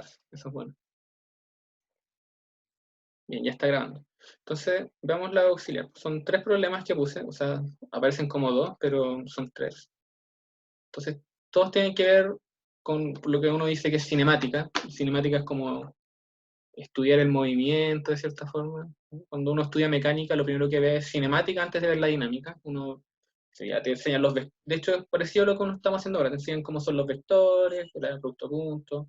Eso es bueno. Bien, ya está grabando. Entonces, veamos la auxiliar. Son 3 problemas que puse, o sea, aparecen como 2, pero son 3. Entonces, todos tienen que ver con lo que uno dice que es cinemática. Cinemática es como estudiar el movimiento de cierta forma. Cuando uno estudia mecánica, lo primero que ve es cinemática antes de ver la dinámica. Uno ya te enseñan los vectores. De hecho, es parecido a lo que uno estamos haciendo ahora. Te enseñan cómo son los vectores, el producto punto,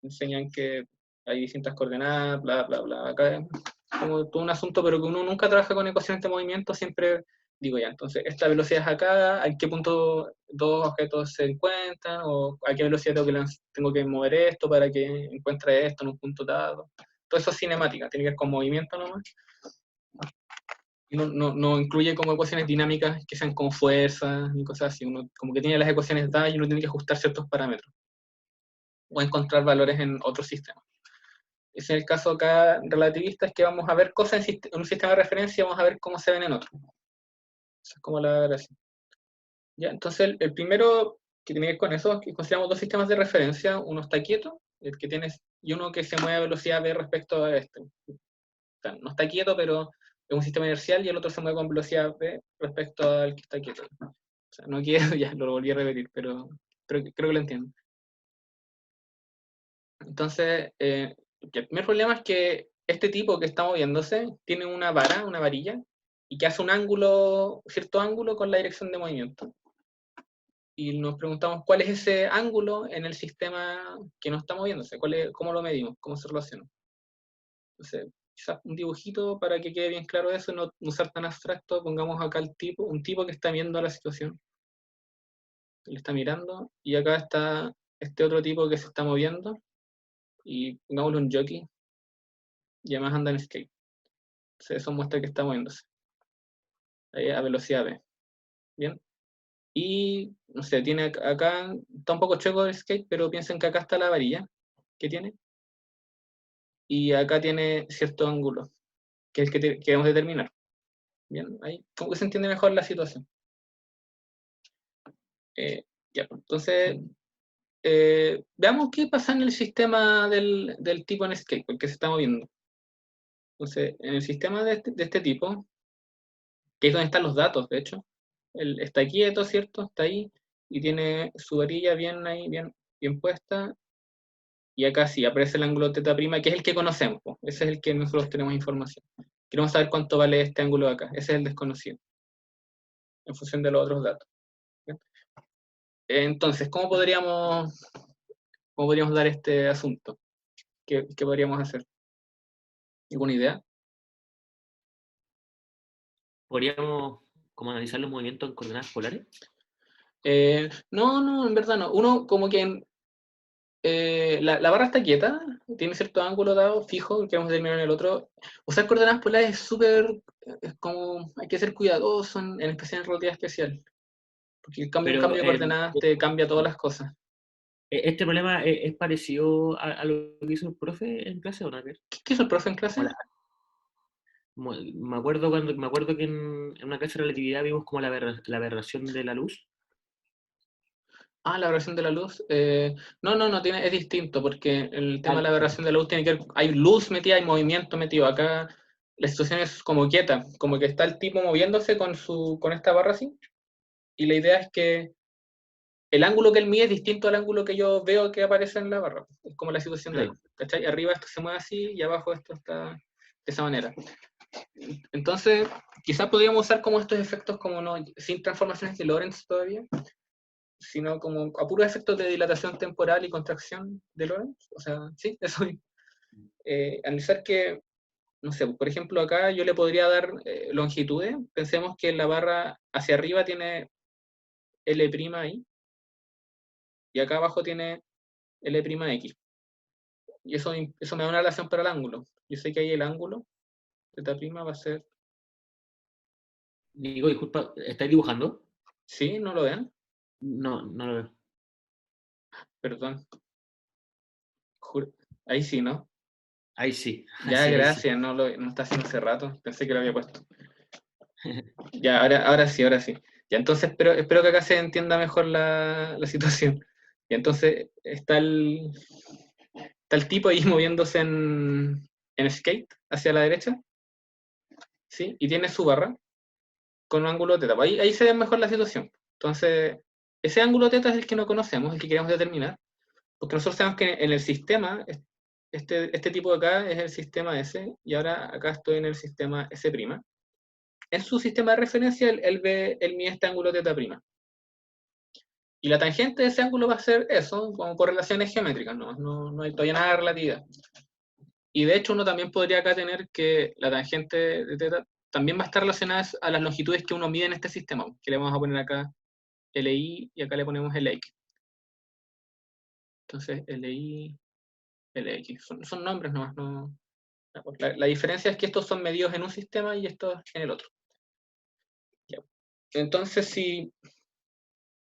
te enseñan que hay distintas coordenadas, bla, bla, bla. Acá es como todo un asunto, pero que uno nunca trabaja con ecuaciones de movimiento, siempre digo ya, entonces esta velocidad es acá, a qué punto dos objetos se encuentran, o a qué velocidad tengo que mover esto para que encuentre esto en un punto dado. Todo eso es cinemática, tiene que ver con movimiento nomás. No incluye como ecuaciones dinámicas que sean con fuerzas ni cosas así. Uno como que tiene las ecuaciones dadas y uno tiene que ajustar ciertos parámetros o encontrar valores en otros sistemas. Ese es el caso acá relativista, es que vamos a ver cosas en un sistema de referencia y vamos a ver cómo se ven en otro. Esa es como la gracia. Ya, entonces, el primero que tiene que ver con eso es que consideramos 2 sistemas de referencia. Uno está quieto, el que tienes, y uno que se mueve a velocidad v respecto a este. O sea, no está quieto, pero es un sistema inercial, y el otro se mueve con velocidad v respecto al que está quieto. O sea, no quiero, ya lo volví a repetir, pero creo que lo entiendo. Entonces, el primer problema es que este tipo que está moviéndose tiene una vara, una varilla, y que hace un ángulo, cierto ángulo con la dirección de movimiento. Y nos preguntamos cuál es ese ángulo en el sistema que no está moviéndose, cómo lo medimos, cómo se relaciona. Entonces, quizás un dibujito para que quede bien claro eso, no ser tan abstracto. Pongamos acá un tipo que está viendo la situación. Él está mirando, y acá está este otro tipo que se está moviendo, y pongámosle un jockey, y además anda en skate. Entonces eso muestra que está moviéndose a velocidad v. Bien. Y, no sé, tiene acá, está un poco chueco el skate, pero piensen que acá está la varilla que tiene, y acá tiene cierto ángulo, que es el que queremos determinar. Bien, ahí como que se entiende mejor la situación. Ya, entonces, veamos qué pasa en el sistema del tipo en skate, porque se está moviendo. Entonces, en el sistema de este tipo, que es donde están los datos, de hecho, él está quieto, ¿cierto? Está ahí, y tiene su varilla bien ahí, bien puesta, y acá sí aparece el ángulo θ', que es el que conocemos, po. Ese es el que nosotros tenemos información. Queremos saber cuánto vale este ángulo de acá, ese es el desconocido, en función de los otros datos. ¿Bien? Entonces, ¿cómo podríamos dar este asunto? ¿Qué podríamos hacer? ¿Alguna idea? ¿Podríamos como analizar los movimientos en coordenadas polares? No, en verdad no. Uno como que la barra está quieta, tiene cierto ángulo dado, fijo, que vamos a determinar en el otro. Usar coordenadas polares es súper, es como, hay que ser cuidadoso, en especial en relatividad especial, porque un Pero cambio de coordenadas te cambia todas las cosas. este problema es parecido a lo que hizo el profe en clase, ¿o no? ¿Qué hizo el profe en clase? Me acuerdo que en una clase de relatividad vimos como la aberración de la luz. Ah, la aberración de la luz. No, es distinto, porque el tema Ah, de la aberración de la luz tiene que ver, hay luz metida, hay movimiento metido. Acá la situación es como quieta, como que está el tipo moviéndose con esta barra así, y la idea es que el ángulo que él mide es distinto al ángulo que yo veo que aparece en la barra. Es como la situación de ahí. claro. ¿Cachai? Arriba esto se mueve así, y abajo esto está de esa manera. Entonces, quizás podríamos usar como estos efectos como no, sin transformaciones de Lorentz todavía, sino como a puros efectos de dilatación temporal y contracción de Lorentz. O sea, sí, eso. Analizar que, no sé, por ejemplo, acá yo le podría dar longitudes. Pensemos que la barra hacia arriba tiene L' ahí, y acá abajo tiene L'X. Y eso me da una relación para el ángulo. Yo sé que ahí el ángulo, θ' va a ser, Nico, disculpa, ¿estáis dibujando? ¿sí? ¿No lo ven? No, no lo veo. Perdón. Ahí sí, ¿no? Ahí sí, Ya, ahí sí. gracias, no está haciendo hace rato. Pensé que lo había puesto. Ya, ahora sí, ahora sí. Ya, entonces espero que acá se entienda mejor la situación. Y entonces está está el tipo ahí moviéndose en skate hacia la derecha, ¿sí? Y tiene su barra con un ángulo teta. Ahí se ve mejor la situación. Entonces, ese ángulo teta es el que no conocemos, el que queremos determinar, porque nosotros sabemos que en el sistema, este tipo de acá es el sistema S, y ahora acá estoy en el sistema S'. En su sistema de referencia, él mide este ángulo teta prima. Y la tangente de ese ángulo va a ser eso, como correlaciones geométricas, no hay todavía nada de relatividad. Y de hecho uno también podría acá tener que la tangente de teta también va a estar relacionada a las longitudes que uno mide en este sistema, que le vamos a poner acá LI y acá le ponemos LX. Entonces LI, LX, son nombres nomás, no. La diferencia es que estos son medidos en un sistema y estos en el otro. Ya. Entonces, si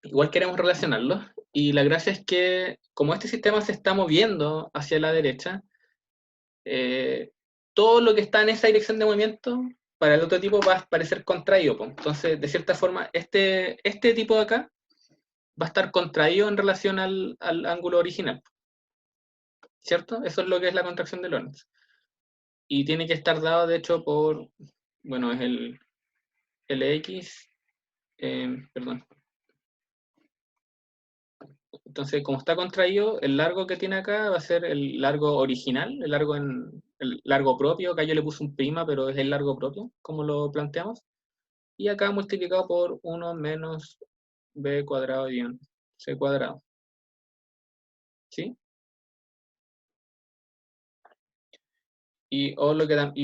igual queremos relacionarlos, y la gracia es que como este sistema se está moviendo hacia la derecha, todo lo que está en esa dirección de movimiento para el otro tipo va a parecer contraído. Po. Entonces, de cierta forma, este tipo de acá va a estar contraído en relación al ángulo original. ¿Cierto? Eso es lo que es la contracción de Lorentz. Y tiene que estar dado, de hecho, por, bueno, es el LX, perdón. Entonces, como está contraído, el largo que tiene acá va a ser el largo original, el largo propio. Acá yo le puse un prima, pero es el largo propio, como lo planteamos. Y acá multiplicado por 1 menos b cuadrado guión c cuadrado. ¿Sí? Y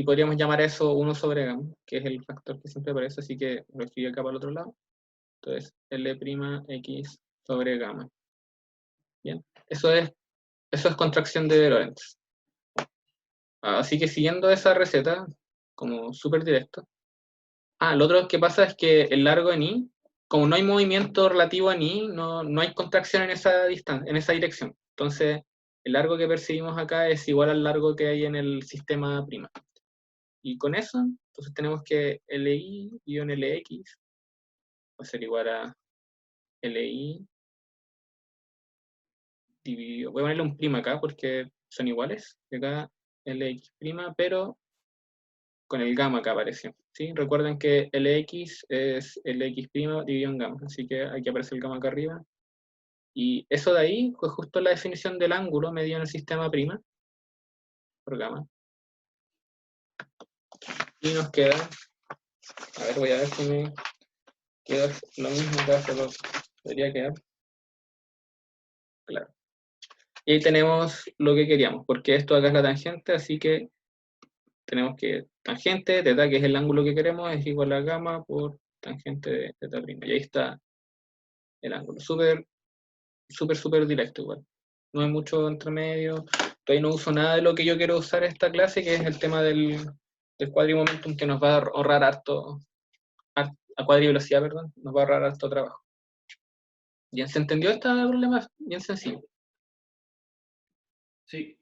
podríamos llamar eso 1 sobre gamma, que es el factor que siempre aparece, así que lo escribo acá para el otro lado. Entonces, L'X sobre gamma. Bien, eso es contracción de Lorentz. Así que siguiendo esa receta, como súper directo. Lo otro que pasa es que el largo en I, como no hay movimiento relativo en I, no hay contracción en esa distancia, en esa dirección. Entonces, el largo que percibimos acá es igual al largo que hay en el sistema prima. Y con eso, entonces tenemos que LI-LX va a ser igual a LI dividido. Voy a ponerle un prima acá porque son iguales. Y acá LX prima, pero con el gamma que apareció. ¿Sí? Recuerden que LX es LX dividido en gamma, así que aquí aparece el gamma acá arriba. Y eso de ahí fue justo la definición del ángulo medido en el sistema prima por gamma. Y nos queda, a ver, voy a ver si me queda lo mismo acá, pero debería quedar. Claro. Y ahí tenemos lo que queríamos, porque esto acá es la tangente, así que tenemos que tangente, teta, que es el ángulo que queremos, es igual a gamma por tangente de teta prima. Y ahí está el ángulo. Súper directo igual. No hay mucho entre medio. Todavía no uso nada de lo que yo quiero usar en esta clase, que es el tema del cuadrimomentum, que nos va a ahorrar a cuadrivelocidad, perdón, nos va a ahorrar harto trabajo. Bien, ¿se entendió este problema? Bien sencillo. Sí.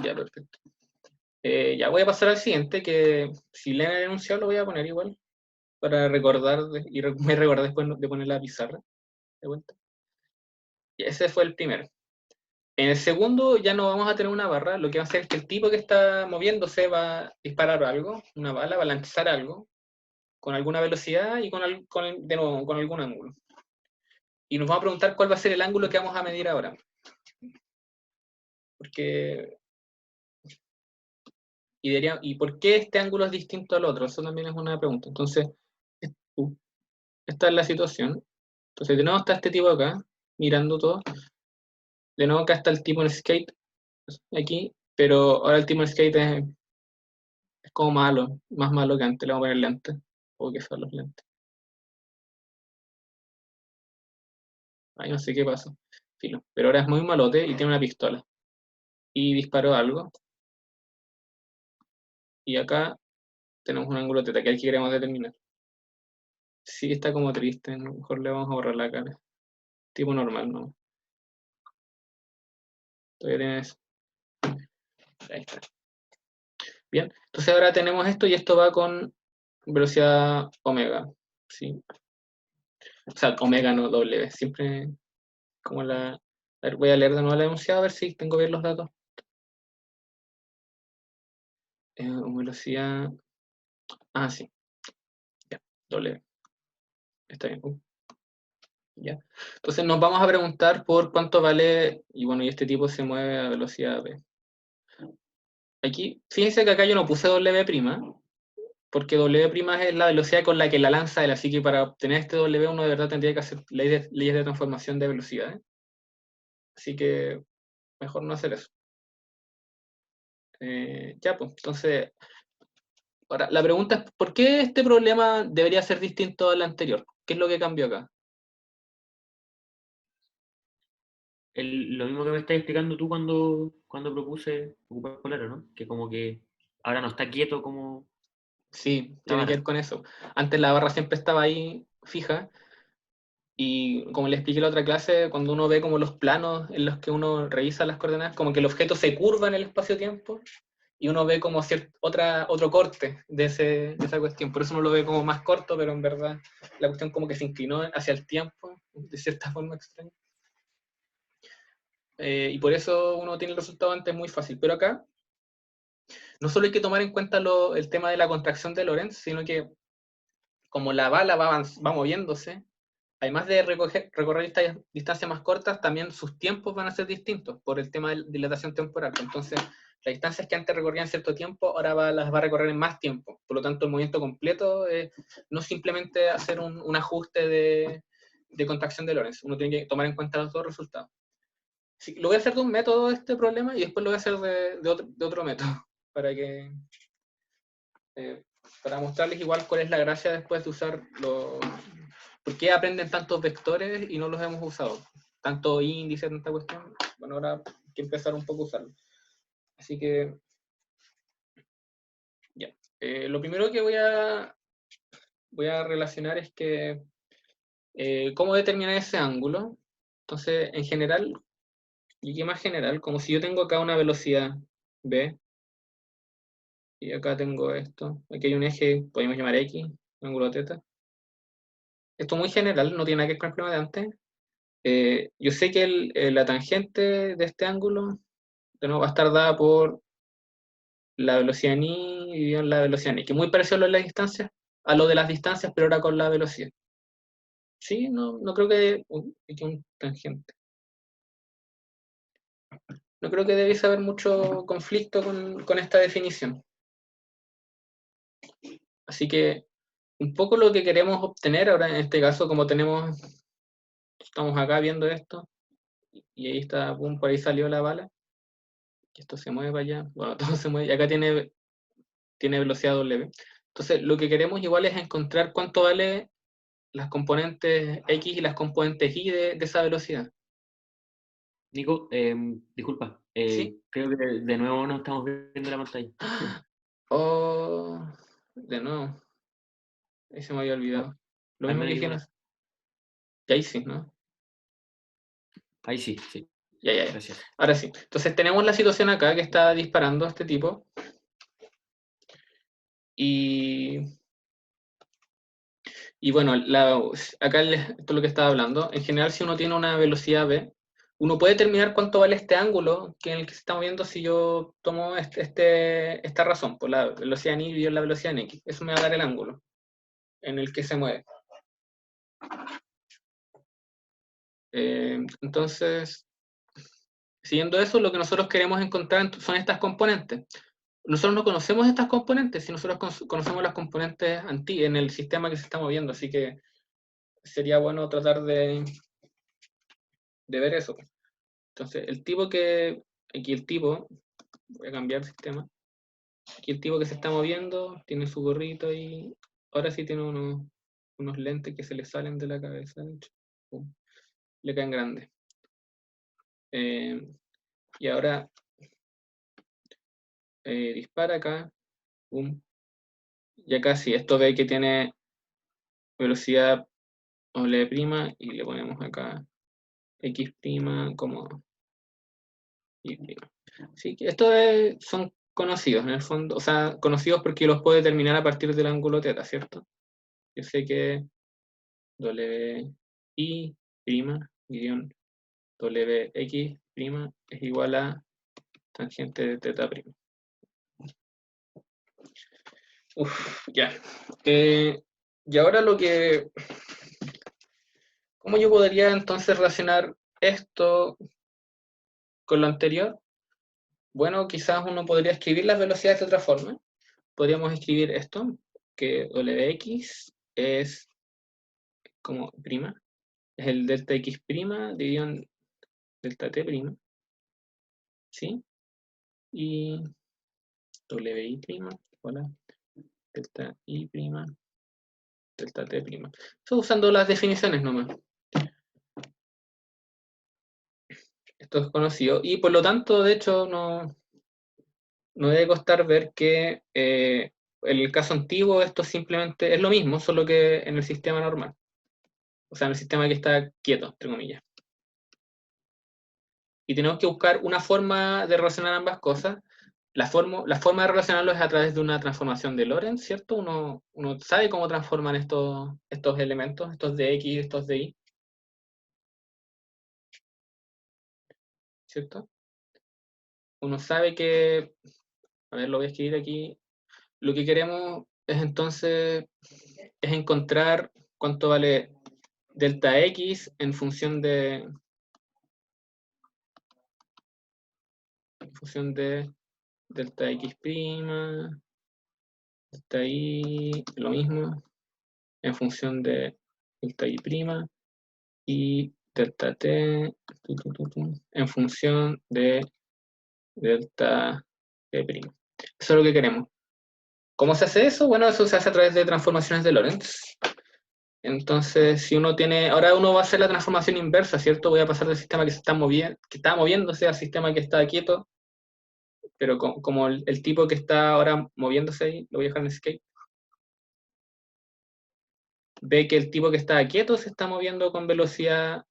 Ya, perfecto. Ya voy a pasar al siguiente, que si leen el enunciado lo voy a poner igual, para recordar, y me recordé después de poner la pizarra de vuelta. Y ese fue el primero. En el segundo ya no vamos a tener una barra, lo que va a hacer es que el tipo que está moviéndose va a disparar algo, una bala, va a lanzar algo, con alguna velocidad y de nuevo, con algún ángulo. Y nos vamos a preguntar cuál va a ser el ángulo que vamos a medir ahora. Porque, ¿y por qué este ángulo es distinto al otro? Eso también es una pregunta. Entonces, esta es la situación. Entonces, de nuevo está este tipo acá, mirando todo. De nuevo acá está el tipo en skate, aquí, pero ahora el tipo en skate es como malo, más malo que antes. Le vamos a poner lentes, o que son los lentes. Ay, no sé qué pasó. Filo. Pero ahora es muy malote y tiene una pistola. Y disparó algo. Y acá tenemos un ángulo teta que aquí queremos determinar. Sí, está como triste. A lo mejor le vamos a borrar la cara. Tipo normal, ¿no? Todavía tienes. Ahí está. Bien. Entonces ahora tenemos esto y esto va con velocidad omega. ¿Sí? O sea, omega no W. Siempre como la. A ver, voy a leer de nuevo la enunciado a ver si tengo bien los datos. velocidad, ah, sí, ya, W, está bien. Ya. Entonces nos vamos a preguntar por cuánto vale, y bueno, y este tipo se mueve a velocidad v. Aquí, fíjense que acá yo no puse W', porque W' es la velocidad con la que la lanza él, así que para obtener este W uno de verdad tendría que hacer leyes de transformación de velocidad. Así que mejor no hacer eso. Ya, pues, entonces, ahora, la pregunta es, ¿por qué este problema debería ser distinto al anterior? ¿Qué es lo que cambió acá? Lo mismo que me estás explicando tú cuando propuse ocupar Polaro, ¿no? Que como que ahora no está quieto como Sí, la tiene que vara. ver con eso. Antes la barra siempre estaba ahí fija, y como le expliqué en la otra clase, cuando uno ve como los planos en los que uno revisa las coordenadas, como que el objeto se curva en el espacio-tiempo y uno ve como otro corte de esa cuestión. Por eso uno lo ve como más corto, pero en verdad la cuestión como que se inclinó hacia el tiempo, de cierta forma extraña. Y por eso uno tiene el resultado antes muy fácil. Pero acá no solo hay que tomar en cuenta el tema de la contracción de Lorentz, sino que como la bala va moviéndose, además de recorrer estas distancias más cortas, también sus tiempos van a ser distintos por el tema de dilatación temporal. Entonces, las distancias que antes recorrían cierto tiempo, ahora las va a recorrer en más tiempo. Por lo tanto, el movimiento completo no simplemente hacer un ajuste de contracción de Lorentz. Uno tiene que tomar en cuenta los dos resultados. Sí, lo voy a hacer de un método este problema y después lo voy a hacer de otro método para que eh, para mostrarles igual cuál es la gracia después de usar ¿por qué aprenden tantos vectores y no los hemos usado? Tanto índice, tanta cuestión. Bueno, ahora hay que empezar un poco a usarlo. Así que, ya. Lo primero que voy a relacionar es que, ¿cómo determinar ese ángulo? Entonces, en general, y que más general, como si yo tengo acá una velocidad v, y acá tengo esto, aquí hay un eje, podemos llamar x, un ángulo θ. Esto muy general, no tiene nada que ver con el problema de antes. Yo sé que la tangente de este ángulo de nuevo va a estar dada por la velocidad en i dividido en la velocidad en x, que es muy parecido a lo de las distancias, a lo de las distancias, pero ahora con la velocidad. Sí, no creo que aquí un tangente. No creo que debéis haber mucho conflicto con esta definición. Así que un poco lo que queremos obtener ahora en este caso, como estamos acá viendo esto, y ahí está, pum, por ahí salió la bala, que esto se mueve para allá, bueno, todo se mueve, y acá tiene velocidad W. Entonces, lo que queremos igual es encontrar cuánto vale las componentes X y las componentes Y de esa velocidad. Nico, disculpa, ¿Sí? creo que de nuevo no estamos viendo la pantalla. Oh, de nuevo, ahí se me había Ah, olvidado. Lo al mismo que menos yo dijeron, y ahí sí, ¿no? ahí sí, sí, Ya. gracias. Ahora sí. Entonces tenemos la situación acá que está disparando este tipo. Y, y bueno, acá esto es lo que estaba hablando. En general, si uno tiene una velocidad v, uno puede determinar cuánto vale este ángulo en el que se está moviendo si yo tomo esta razón, por la velocidad en y dividido la velocidad en x. Eso me va a dar el ángulo en el que se mueve. Entonces, siguiendo eso, lo que nosotros queremos encontrar son estas componentes. Nosotros no conocemos estas componentes si nosotros conocemos las componentes en el sistema que se está moviendo, así que sería bueno tratar de ver eso. Entonces, aquí el tipo, voy a cambiar el sistema, aquí el tipo que se está moviendo tiene su gorrito y ahora sí tiene unos lentes que se le salen de la cabeza, pum, le caen grandes. Y ahora dispara acá, pum, y acá sí, esto ve que tiene velocidad W' y le ponemos acá X' como Y'. Sí, que son conocidos en el fondo, o sea, conocidos porque los puedo determinar a partir del ángulo θ, ¿cierto? Yo sé que WI' guión WX' es igual a tangente de θ'. Ya. Y ahora ¿cómo yo podría entonces relacionar esto con lo anterior? Bueno, quizás uno podría escribir las velocidades de otra forma. Podríamos escribir esto, que Wx es como prima, es el delta x prima dividido en delta t prima, ¿sí? Y wi prima, hola, delta y prima, delta t prima. Eso usando las definiciones nomás. Esto es conocido. Y por lo tanto, de hecho, no debe costar ver que en el caso antiguo esto simplemente es lo mismo, solo que en el sistema normal. O sea, en el sistema que está quieto, entre comillas. Y tenemos que buscar una forma de relacionar ambas cosas. La forma de relacionarlo es a través de una transformación de Lorentz, ¿cierto? Uno sabe cómo transforman estos elementos, estos de X, estos de Y, ¿cierto? Uno sabe que, a ver, lo voy a escribir aquí, lo que queremos es entonces es encontrar cuánto vale delta X en función de delta X prima, delta Y, lo mismo, en función de delta Y prima, y delta t en función de delta t prima. Eso es lo que queremos. ¿Cómo se hace eso? Bueno, eso se hace a través de transformaciones de Lorentz. Entonces, si uno tiene, ahora uno va a hacer la transformación inversa, ¿cierto? Voy a pasar del sistema que se está moviendo, que está moviéndose al sistema que está quieto, pero como el tipo que está ahora moviéndose ahí, lo voy a dejar en escape, ve que el tipo que está quieto se está moviendo con velocidad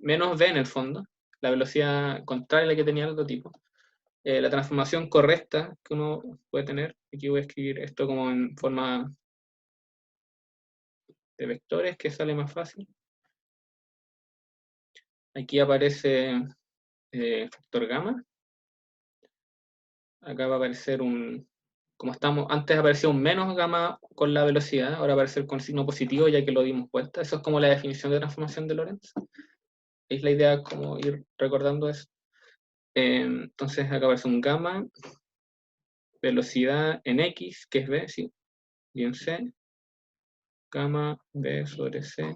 menos v en el fondo, la velocidad contraria a la que tenía el otro tipo. La transformación correcta que uno puede tener, aquí voy a escribir esto como en forma de vectores, que sale más fácil. Aquí aparece factor gamma. Acá va a aparecer como estamos, antes aparecía un menos gamma con la velocidad, ahora va a aparecer con signo positivo ya que lo dimos vuelta. Eso es como la definición de transformación de Lorentz. Es la idea como ir recordando eso. Entonces acá aparece un gamma, velocidad en X, que es V, sí, y en C, gamma B sobre C,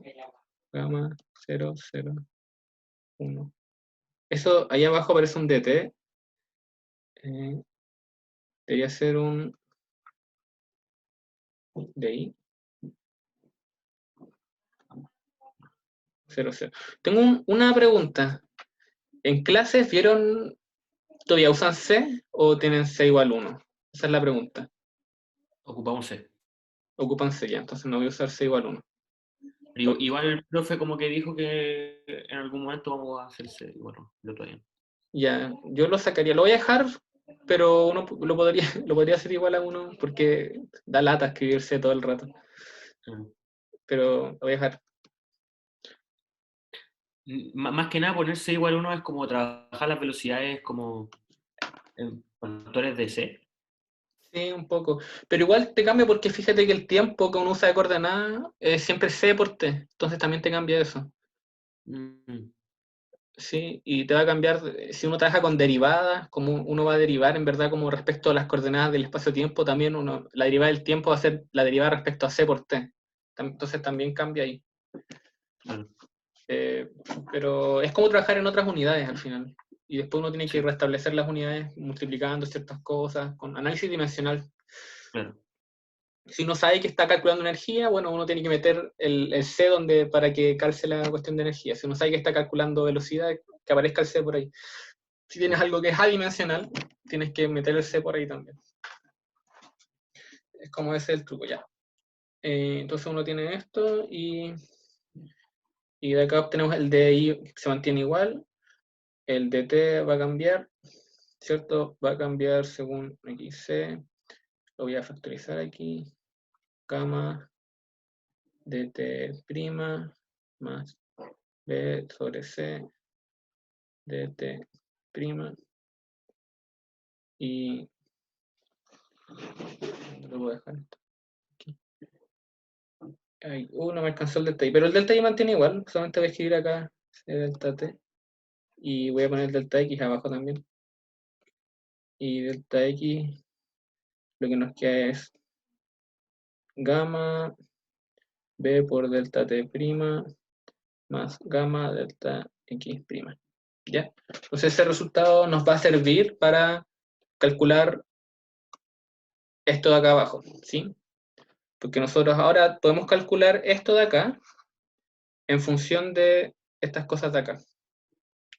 gamma 0, 0, 1. Eso, ahí abajo aparece un dt, debería ser un DI, 0, 0. Tengo una pregunta. ¿En clases vieron, todavía usan C o tienen C igual 1? Esa es la pregunta. Ocupamos C. Ocupan C ya, entonces no voy a usar C igual 1. Pero igual el profe como que dijo que en algún momento vamos a hacer C. Bueno, yo todavía no. Ya, yo lo sacaría, lo voy a dejar, pero uno lo podría hacer igual a 1 porque da lata escribir C todo el rato. Pero lo voy a dejar. Más que nada ponerse igual uno es como trabajar las velocidades como en factores de C. Sí, un poco. Pero igual te cambia porque fíjate que el tiempo que uno usa de coordenada es siempre C por T. Entonces también te cambia eso. Mm, Sí, y te va a cambiar, si uno trabaja con derivadas, como uno va a derivar en verdad como respecto a las coordenadas del espacio-tiempo, también la derivada del tiempo va a ser la derivada respecto a C por T. Entonces también cambia ahí. claro, Eh, pero es como trabajar en otras unidades al final. Y después uno tiene que sí, restablecer las unidades multiplicando ciertas cosas, con análisis dimensional. claro. Si uno sabe que está calculando energía, bueno, uno tiene que meter el C para que calce la cuestión de energía. Si uno sabe que está calculando velocidad, que aparezca el C por ahí. Si tienes algo que es adimensional, tienes que meter el C por ahí también. Es como ese el truco ya. Entonces uno tiene esto y de acá obtenemos el DI que se mantiene igual. El DT va a cambiar, ¿cierto? Va a cambiar según XC. Lo voy a factorizar aquí. Gamma DT' más B sobre C DT' y puedo dejar esto aquí. No me alcanzó el delta I, pero el delta I mantiene igual, solamente voy a escribir acá delta T, y voy a poner delta X abajo también. Y delta X, lo que nos queda es gamma B por delta T prima más gamma delta X prima. ¿Ya? Entonces ese resultado nos va a servir para calcular esto de acá abajo, ¿sí? Porque nosotros ahora podemos calcular esto de acá en función de estas cosas de acá.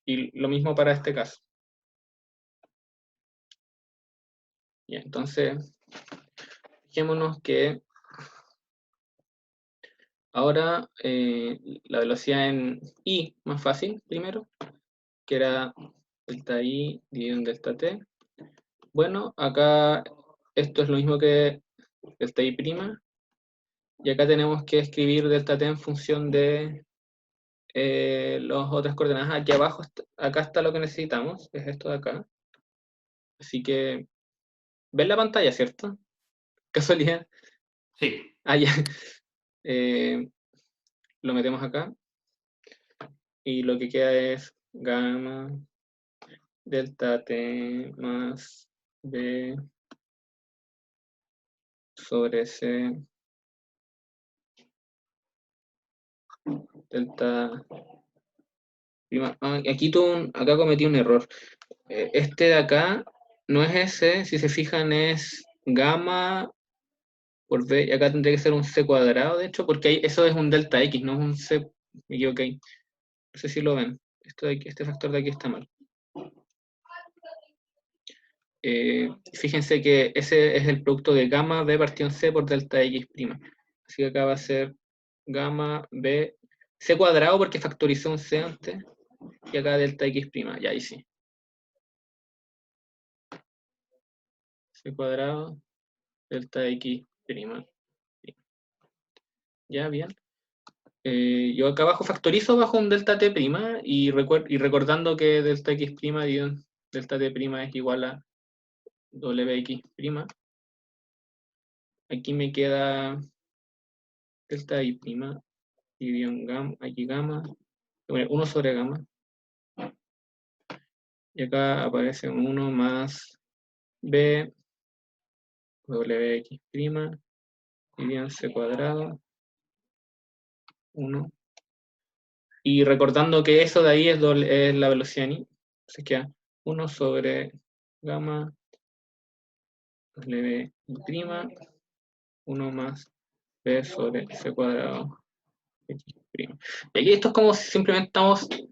Y lo mismo para este caso. Ya, entonces, fijémonos que ahora la velocidad en I más fácil primero, que era delta I dividido en delta T. Bueno, acá esto es lo mismo que delta I prima. Y acá tenemos que escribir delta T en función de las otras coordenadas. Aquí abajo, acá está lo que necesitamos, que es esto de acá. Así que, ¿ven la pantalla, cierto? Casualidad. Sí. Ah, ya. Lo metemos acá. Y lo que queda es gamma delta T más B sobre C delta prima. Aquí acá cometí un error. Este de acá no es ese, si se fijan es gamma por B, y acá tendría que ser un C cuadrado, de hecho, porque eso es un delta X, no es un C, me equivoqué. No sé si lo ven. Esto de aquí, este factor de aquí está mal. Fíjense que ese es el producto de gamma B partido en C por delta X prima. Así que acá va a ser gamma B C cuadrado porque factorizó un C antes, y acá delta X prima, ya ahí sí. C cuadrado, delta X prima. Ya, bien. Yo acá abajo factorizo bajo un delta T prima y recordando que delta X prima dividido delta T prima es igual a WX prima. Aquí me queda delta I prima dividido en gamma, aquí gamma, 1 sobre gamma. Y acá aparece 1 más B WX prima dividido en C cuadrado 1. Y recordando que eso de ahí es la velocidad en I. Entonces queda 1 sobre gamma W prima, 1 más B sobre C cuadrado X prima. Y aquí esto es como si simplemente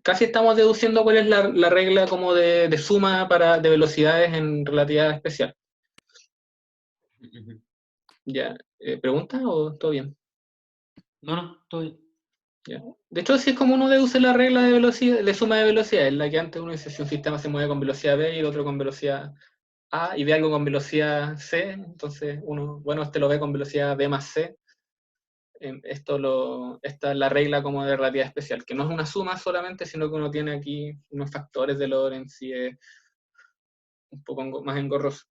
casi estamos deduciendo cuál es la regla como de suma de velocidades en relatividad especial. ¿Ya? ¿Pregunta o todo bien? No, todo bien. ¿Ya? De hecho, sí es como uno deduce la regla de velocidad, de suma de velocidad, en la que antes uno dice si un sistema se mueve con velocidad B y el otro con velocidad A, y ve algo con velocidad C, entonces uno, bueno, este lo ve con velocidad B más C. Esta es la regla como de relatividad especial, que no es una suma solamente, sino que uno tiene aquí unos factores de Lorentz y es un poco más engorroso.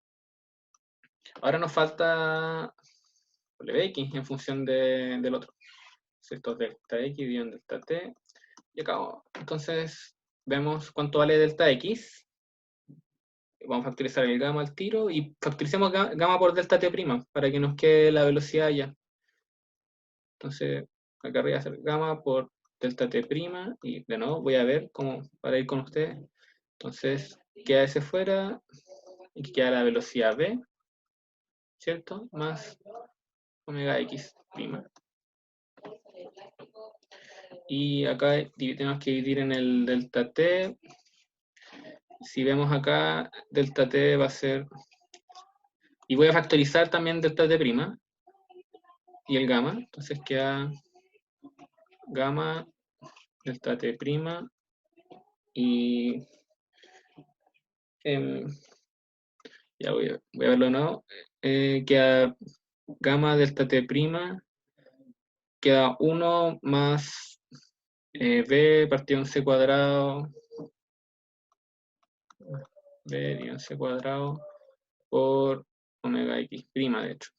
Ahora nos falta WX en función del otro. Esto es delta X dividido en delta T. Y acá, entonces, vemos cuánto vale delta X. Vamos a factorizar el gamma al tiro y factoricemos gamma por delta T' para que nos quede la velocidad ya. Entonces, acá arriba va a ser gamma por delta T' y de nuevo voy a ver cómo para ir con ustedes. Entonces, queda ese fuera y queda la velocidad V, ¿cierto? Más omega X prima. Y acá tenemos que dividir en el delta T. Si vemos acá, delta T va a ser... Y voy a factorizar también delta T' y el gamma. Entonces queda gamma delta T' y... ya voy a verlo de nuevo. Queda gamma delta T', queda 1 más B partido en C cuadrado, B dividido en C cuadrado por omega X prima, de hecho.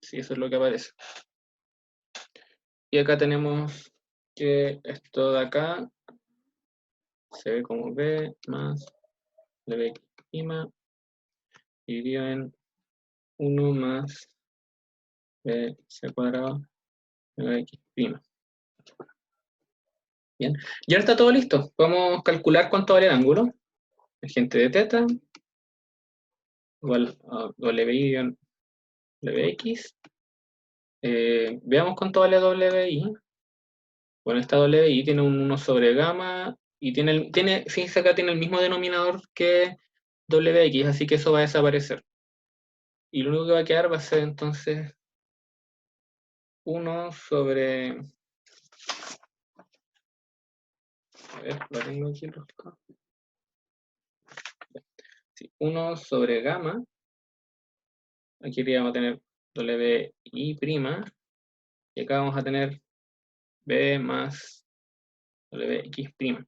Sí, eso es lo que aparece. Y acá tenemos que esto de acá se ve como B más WX' dividido en 1 más BC cuadrado WX'. Bien, y ahora está todo listo. Podemos calcular cuánto vale el ángulo. Tangente de teta igual a WI-WX. Veamos cuánto vale WI. Bueno, esta WI tiene un 1 sobre gamma y fíjense acá tiene el mismo denominador que WX, así que eso va a desaparecer. Y lo único que va a quedar va a ser entonces 1 sobre... A ver, lo tengo aquí. Sí, 1 sobre gamma. Aquí arriba vamos a tener WI'. Y acá vamos a tener B más WX'.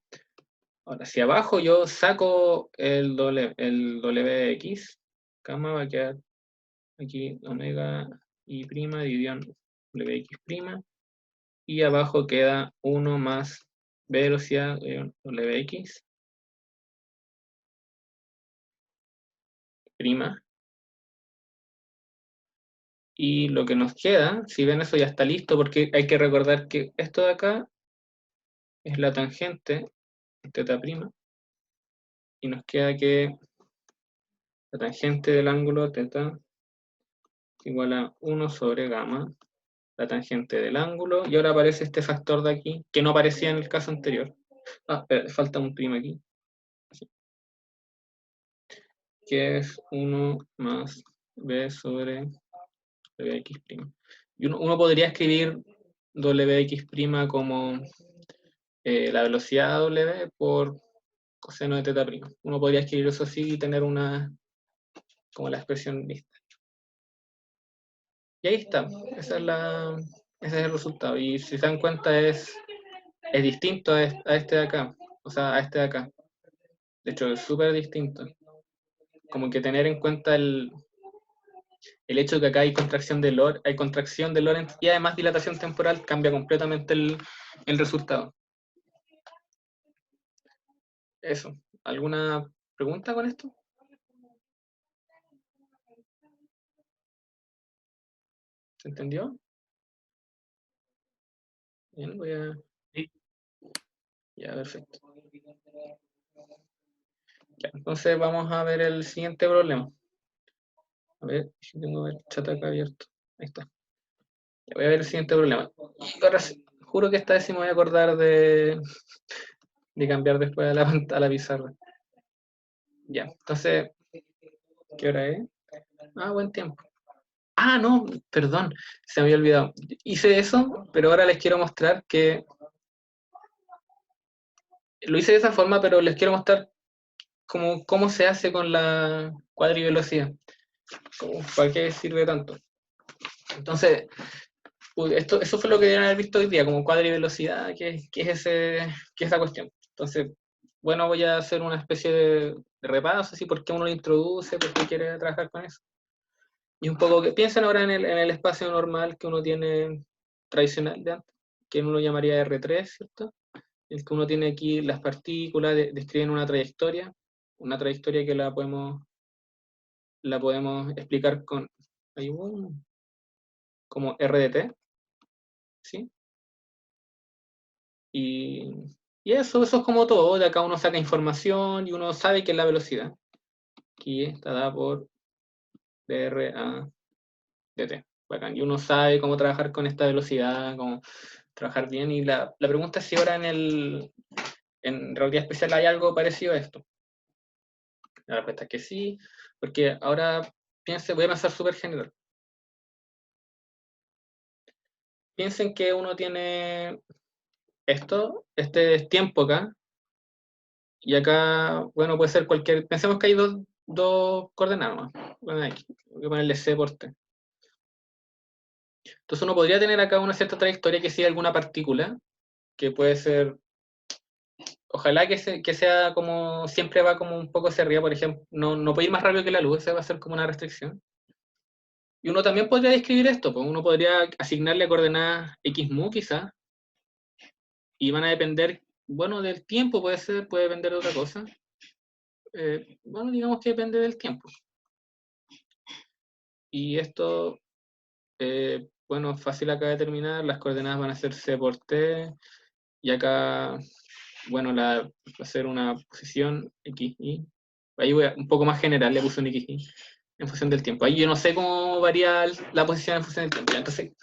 Ahora, si abajo yo saco el WX, gamma va a quedar aquí omega I' dividido en WX'. Y abajo queda 1 más B velocidad WX'. Y lo que nos queda, si ven eso ya está listo, porque hay que recordar que esto de acá es la tangente teta prima, y nos queda que la tangente del ángulo teta igual a 1 sobre gamma, la tangente del ángulo, y ahora aparece este factor de aquí, que no aparecía en el caso anterior. Ah, espera, falta un prima aquí, que es 1 más B sobre WX'. Y uno podría escribir WX' como la velocidad W por coseno de teta prima. Uno podría escribir eso así y tener como la expresión lista. Y ahí está, ese es el resultado. Y si se dan cuenta es distinto a este de acá, o sea, a este de acá. De hecho, es súper distinto. Como que tener en cuenta el hecho de que acá hay contracción de Lorentz y además dilatación temporal cambia completamente el resultado. Eso. ¿Alguna pregunta con esto? ¿Se entendió? Bien, voy a... Sí. Ya, perfecto. Ya, entonces vamos a ver el siguiente problema. A ver, si tengo el chat acá abierto. Ahí está. Ya, voy a ver el siguiente problema. Y ahora juro que esta vez sí me voy a acordar de cambiar después a la pizarra. Ya, entonces, ¿qué hora es? Ah, buen tiempo. Ah, no, perdón, se me había olvidado. Hice eso, pero ahora les quiero mostrar que lo hice de esa forma, pero les quiero mostrar cómo se hace con la cuadrivelocidad. ¿Para qué sirve tanto? Entonces, eso fue lo que debieron haber visto hoy día, como cuadrivelocidad, que es esa cuestión. Entonces, bueno, voy a hacer una especie de repaso, así, por qué uno lo introduce, por qué quiere trabajar con eso. Y un poco que piensen ahora en el espacio normal que uno tiene tradicional de antes, que uno lo llamaría R3, ¿cierto? El que uno tiene aquí las partículas, describen una trayectoria que la podemos explicar como R de t, ¿sí? Y eso es como todo, de acá uno saca información y uno sabe qué es la velocidad. Aquí está dada por dr a dt. Bacán. Y uno sabe cómo trabajar con esta velocidad, cómo trabajar bien. Y la pregunta es si ahora en realidad especial hay algo parecido a esto. La respuesta es que sí, porque ahora voy a pensar súper general. Piensen que uno tiene este es tiempo acá, y acá, bueno, puede ser pensemos que hay dos coordenadas más. Bueno, aquí, voy a ponerle C por T. Entonces uno podría tener acá una cierta trayectoria que sigue alguna partícula, que puede ser, ojalá que sea como, siempre va como un poco hacia arriba, por ejemplo, no puede ir más rápido que la luz, esa va a ser como una restricción. Y uno también podría describir esto, pues uno podría asignarle coordenadas xmu quizás, y van a depender, bueno, del tiempo puede ser, puede depender de otra cosa. Bueno, digamos que depende del tiempo. Y esto, bueno, fácil acá de determinar, las coordenadas van a ser c por t, y acá, bueno, va a ser una posición x, y ahí un poco más general, le puse un x, y en función del tiempo. Ahí yo no sé cómo varía la posición en función del tiempo. Entonces,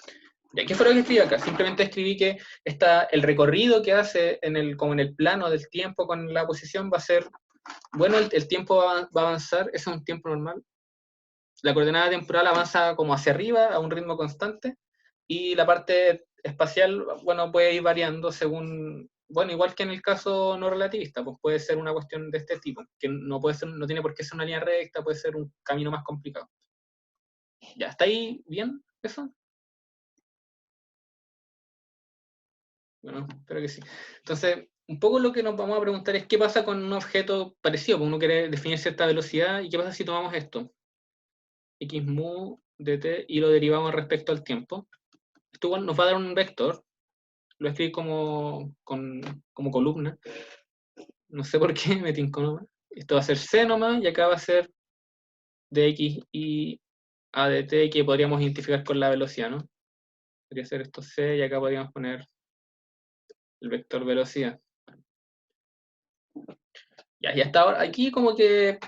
¿qué fue lo que escribí acá? Simplemente escribí que el recorrido que hace como en el plano del tiempo con la posición va a ser, bueno, el tiempo va a avanzar, ese es un tiempo normal. La coordenada temporal avanza como hacia arriba a un ritmo constante y la parte espacial, bueno, puede ir variando según, bueno, igual que en el caso no relativista, pues puede ser una cuestión de este tipo, que no puede ser, no tiene por qué ser una línea recta, puede ser un camino más complicado. ¿Ya está ahí bien eso? Bueno, espero que sí. Entonces, un poco lo que nos vamos a preguntar es qué pasa con un objeto parecido, porque uno quiere definir cierta velocidad, y qué pasa si tomamos esto, x mu dt, y lo derivamos respecto al tiempo. Esto igual nos va a dar un vector, lo escribí como columna, no sé por qué me tincó nomás. Esto va a ser c nomás, y acá va a ser dx y a dt, que podríamos identificar con la velocidad, ¿no? Podría ser esto c, y acá podríamos poner el vector velocidad. Ya, y hasta ahora, aquí como que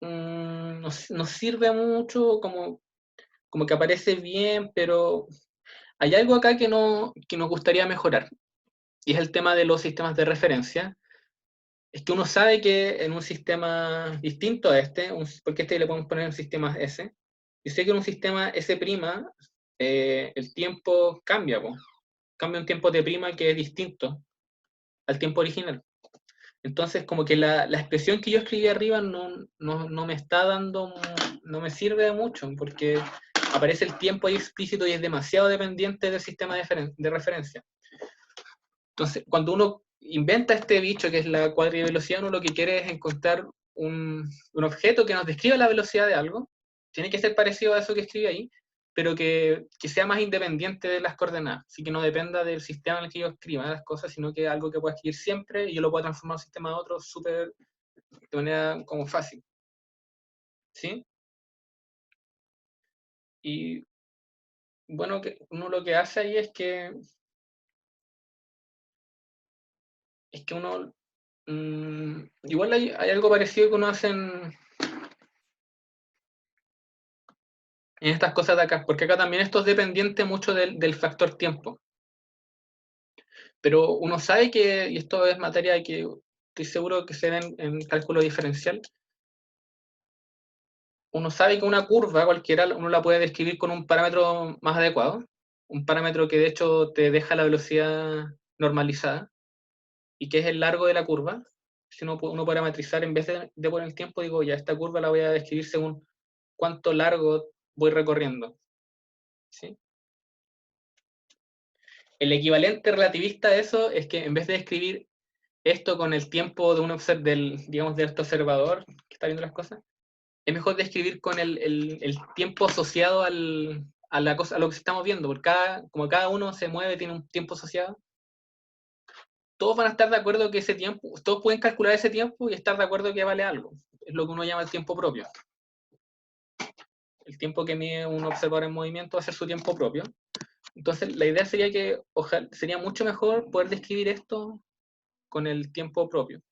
nos sirve mucho, como que aparece bien, pero hay algo acá que nos gustaría mejorar, y es el tema de los sistemas de referencia. Es que uno sabe que en un sistema distinto a este, porque este le podemos poner un sistema S, y sé que en un sistema S', el tiempo cambia, po. Cambia un tiempo de prima que es distinto al tiempo original. Entonces, como que la expresión que yo escribí arriba no me está dando, no me sirve de mucho, porque aparece el tiempo ahí explícito y es demasiado dependiente del sistema de referencia. Entonces, cuando uno inventa este bicho que es la cuadrivelocidad, uno lo que quiere es encontrar un objeto que nos describa la velocidad de algo. Tiene que ser parecido a eso que escribe ahí, pero que sea más independiente de las coordenadas. Así que no dependa del sistema en el que yo escriba las cosas, sino que algo que pueda escribir siempre y yo lo pueda transformar de un sistema a otro súper, de manera como fácil. ¿Sí? Y bueno, que uno lo que hace ahí es que uno, igual hay algo parecido que uno hace en estas cosas de acá, porque acá también esto es dependiente mucho del factor tiempo. Pero uno sabe que, y esto es materia que estoy seguro que se ve en cálculo diferencial, uno sabe que una curva cualquiera uno la puede describir con un parámetro más adecuado, un parámetro que de hecho te deja la velocidad normalizada, y que es el largo de la curva. Si uno parametrizar, en vez de poner el tiempo, digo, ya esta curva la voy a describir según cuánto largo voy recorriendo. ¿Sí? El equivalente relativista a eso es que en vez de escribir esto con el tiempo de digamos, de este observador que está viendo las cosas, es mejor describir con el tiempo asociado a la cosa, a lo que estamos viendo, porque como cada uno se mueve, tiene un tiempo asociado, todos van a estar de acuerdo que ese tiempo, todos pueden calcular ese tiempo y estar de acuerdo que vale algo. Es lo que uno llama el tiempo propio. El tiempo que mide un observador en movimiento va a ser su tiempo propio. Entonces, la idea sería que sería mucho mejor poder describir esto con el tiempo propio,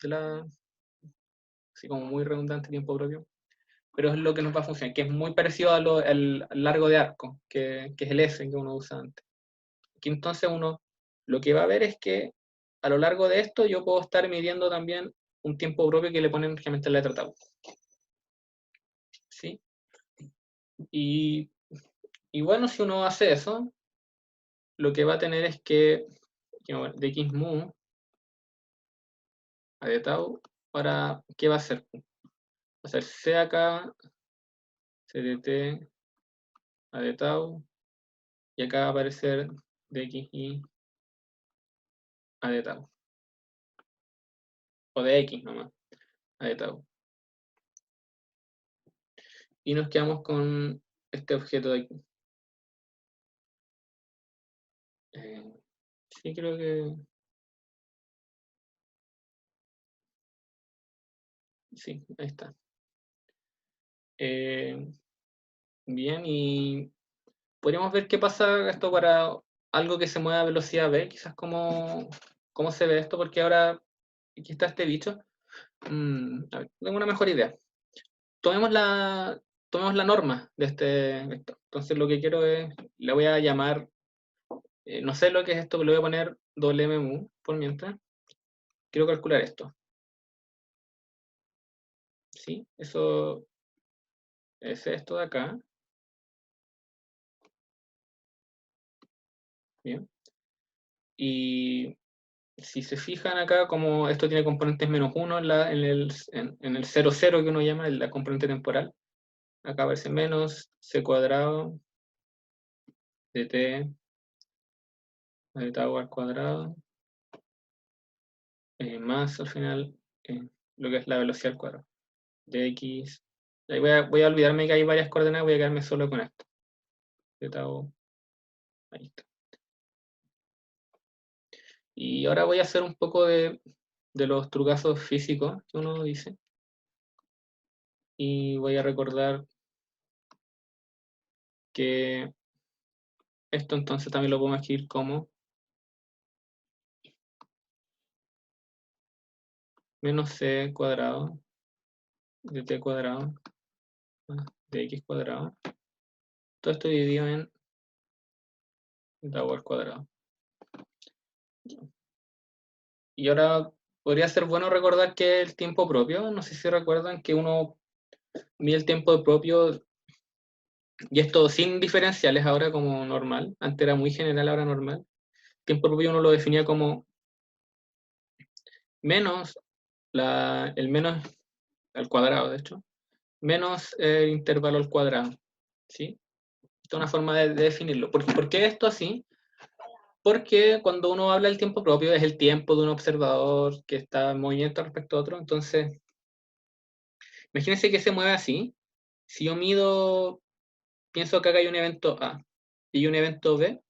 así como muy redundante tiempo propio, pero es lo que nos va a funcionar, que es muy parecido al largo de arco, que es el S que uno usa antes. Que entonces uno lo que va a ver es que a lo largo de esto yo puedo estar midiendo también un tiempo propio que le ponen realmente en la letra tau. ¿Sí? Y, y bueno, si uno hace eso, lo que va a tener es que de x mu a de tau, para ¿qué va a hacer? Va a ser c acá, c de t a de tau, y acá va a aparecer de x y a de tau. O de x nomás, a de tau. Y nos quedamos con este objeto de aquí. Sí, creo que... Sí, ahí está. Bien, y podríamos ver qué pasa esto para algo que se mueva a velocidad v, quizás cómo se ve esto, porque ahora aquí está este bicho. A ver, tengo una mejor idea. Tomemos tomemos la norma de este vector. Entonces lo que quiero es, le voy a llamar, no sé lo que es esto, pero le voy a poner WMU por mientras. Quiero calcular esto. ¿Sí? Eso es esto de acá. Bien. Y si se fijan acá, como esto tiene componentes -1 en el 0, 0 que uno llama, la componente temporal, acá aparece menos c cuadrado de t de tau al cuadrado, más al final lo que es la velocidad al cuadrado de x. Ahí voy a olvidarme que hay varias coordenadas, voy a quedarme solo con esto. De tau, ahí está. Y ahora voy a hacer un poco de los trucazos físicos que uno dice. Y voy a recordar que esto entonces también lo podemos escribir como menos c cuadrado de t cuadrado más de x cuadrado. Todo esto dividido en tau al cuadrado. Y ahora podría ser bueno recordar que el tiempo propio, no sé si recuerdan que uno mide el tiempo propio, y esto sin diferenciales ahora como normal, antes era muy general, ahora normal. Tiempo propio uno lo definía como menos, el menos al cuadrado, de hecho, menos el intervalo al cuadrado. ¿Sí? Esta es una forma de definirlo. ¿Por qué esto así? Porque cuando uno habla del tiempo propio es el tiempo de un observador que está en movimiento respecto a otro. Entonces, imagínense que se mueve así. Si yo mido, pienso que acá hay un evento A y un evento B,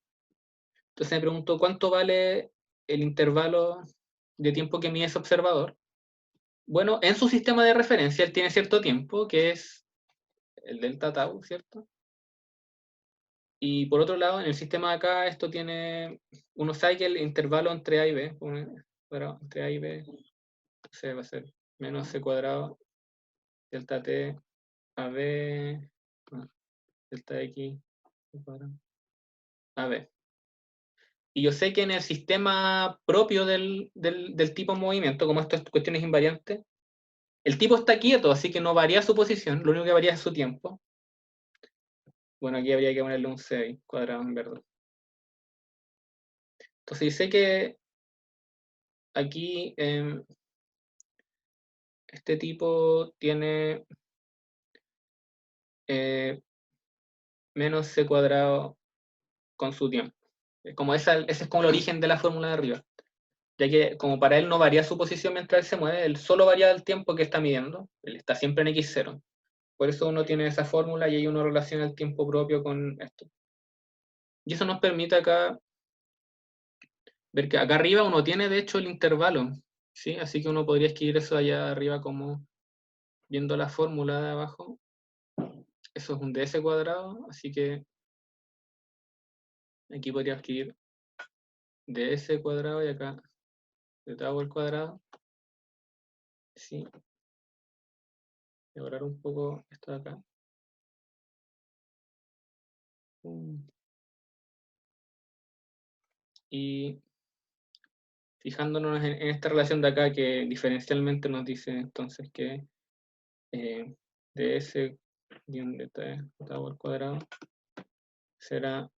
entonces me pregunto cuánto vale el intervalo de tiempo que mide ese observador. Bueno, en su sistema de referencia él tiene cierto tiempo, que es el delta tau, ¿cierto? Y por otro lado, en el sistema de acá, esto tiene, uno sabe que el intervalo entre A y B, bueno, entre A y B, va a ser menos c cuadrado, delta t, a b, delta x, cuadrado, a b. Y yo sé que en el sistema propio del tipo movimiento, como esto es cuestiones invariantes, el tipo está quieto, así que no varía su posición, lo único que varía es su tiempo. Bueno, aquí habría que ponerle un c cuadrado en verdad. Entonces yo sé que aquí este tipo tiene menos c cuadrado con su tiempo. Ese es como el origen de la fórmula de arriba. Ya que como para él no varía su posición mientras él se mueve, él solo varía el tiempo que está midiendo. Él está siempre en x0. Por eso uno tiene esa fórmula y ahí uno relaciona el tiempo propio con esto. Y eso nos permite acá ver que acá arriba uno tiene de hecho el intervalo. ¿Sí? Así que uno podría escribir eso allá arriba como viendo la fórmula de abajo. Eso es un ds cuadrado, así que aquí podría escribir ds cuadrado y acá de tau al cuadrado. Sí. Mejorar un poco esto de acá. Y fijándonos en esta relación de acá que diferencialmente nos dice entonces que ds de t al cuadrado será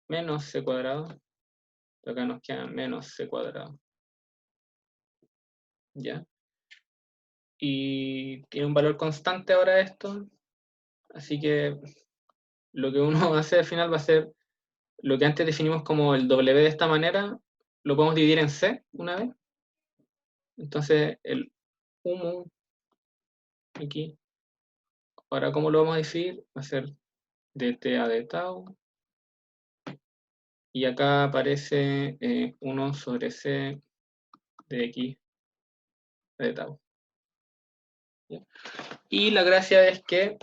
menos c cuadrado. Acá nos queda menos c cuadrado. ¿Ya? Y tiene un valor constante ahora esto. Así que lo que uno va a hacer al final va a ser lo que antes definimos como el W de esta manera, lo podemos dividir en C una vez. Entonces el humo aquí, ahora ¿cómo lo vamos a decir? Va a ser dt a d tau. Y acá aparece 1 sobre c de x de tau. ¿Ya? Y la gracia es que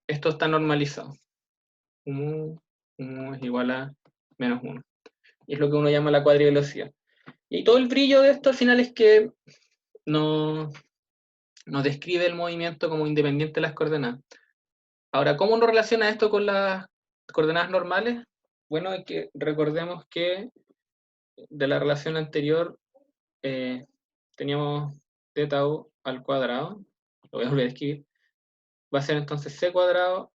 esto está normalizado. Mu es igual a menos 1. Y es lo que uno llama la cuadrivelocidad. Y todo el brillo de esto al final es que nos describe el movimiento como independiente de las coordenadas. Ahora, ¿cómo uno relaciona esto con las coordenadas normales? Bueno, es que recordemos que de la relación anterior teníamos d tau al cuadrado, lo voy a volver a escribir, va a ser entonces c cuadrado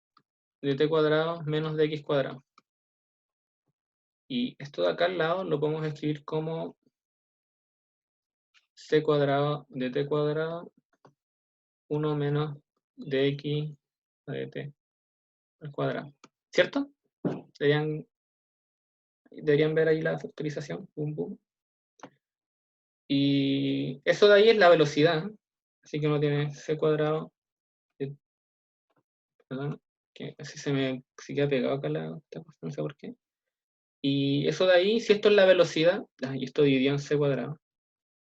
de t cuadrado menos dx cuadrado. Y esto de acá al lado lo podemos escribir como c cuadrado de t cuadrado 1 menos dx a dt al cuadrado. ¿Cierto? Deberían ver ahí la factorización. Boom, boom. Y eso de ahí es la velocidad. Así que uno tiene c cuadrado. Perdón, que así se queda pegado acá no sé por qué. Y eso de ahí, si esto es la velocidad, y esto dividido en c cuadrado.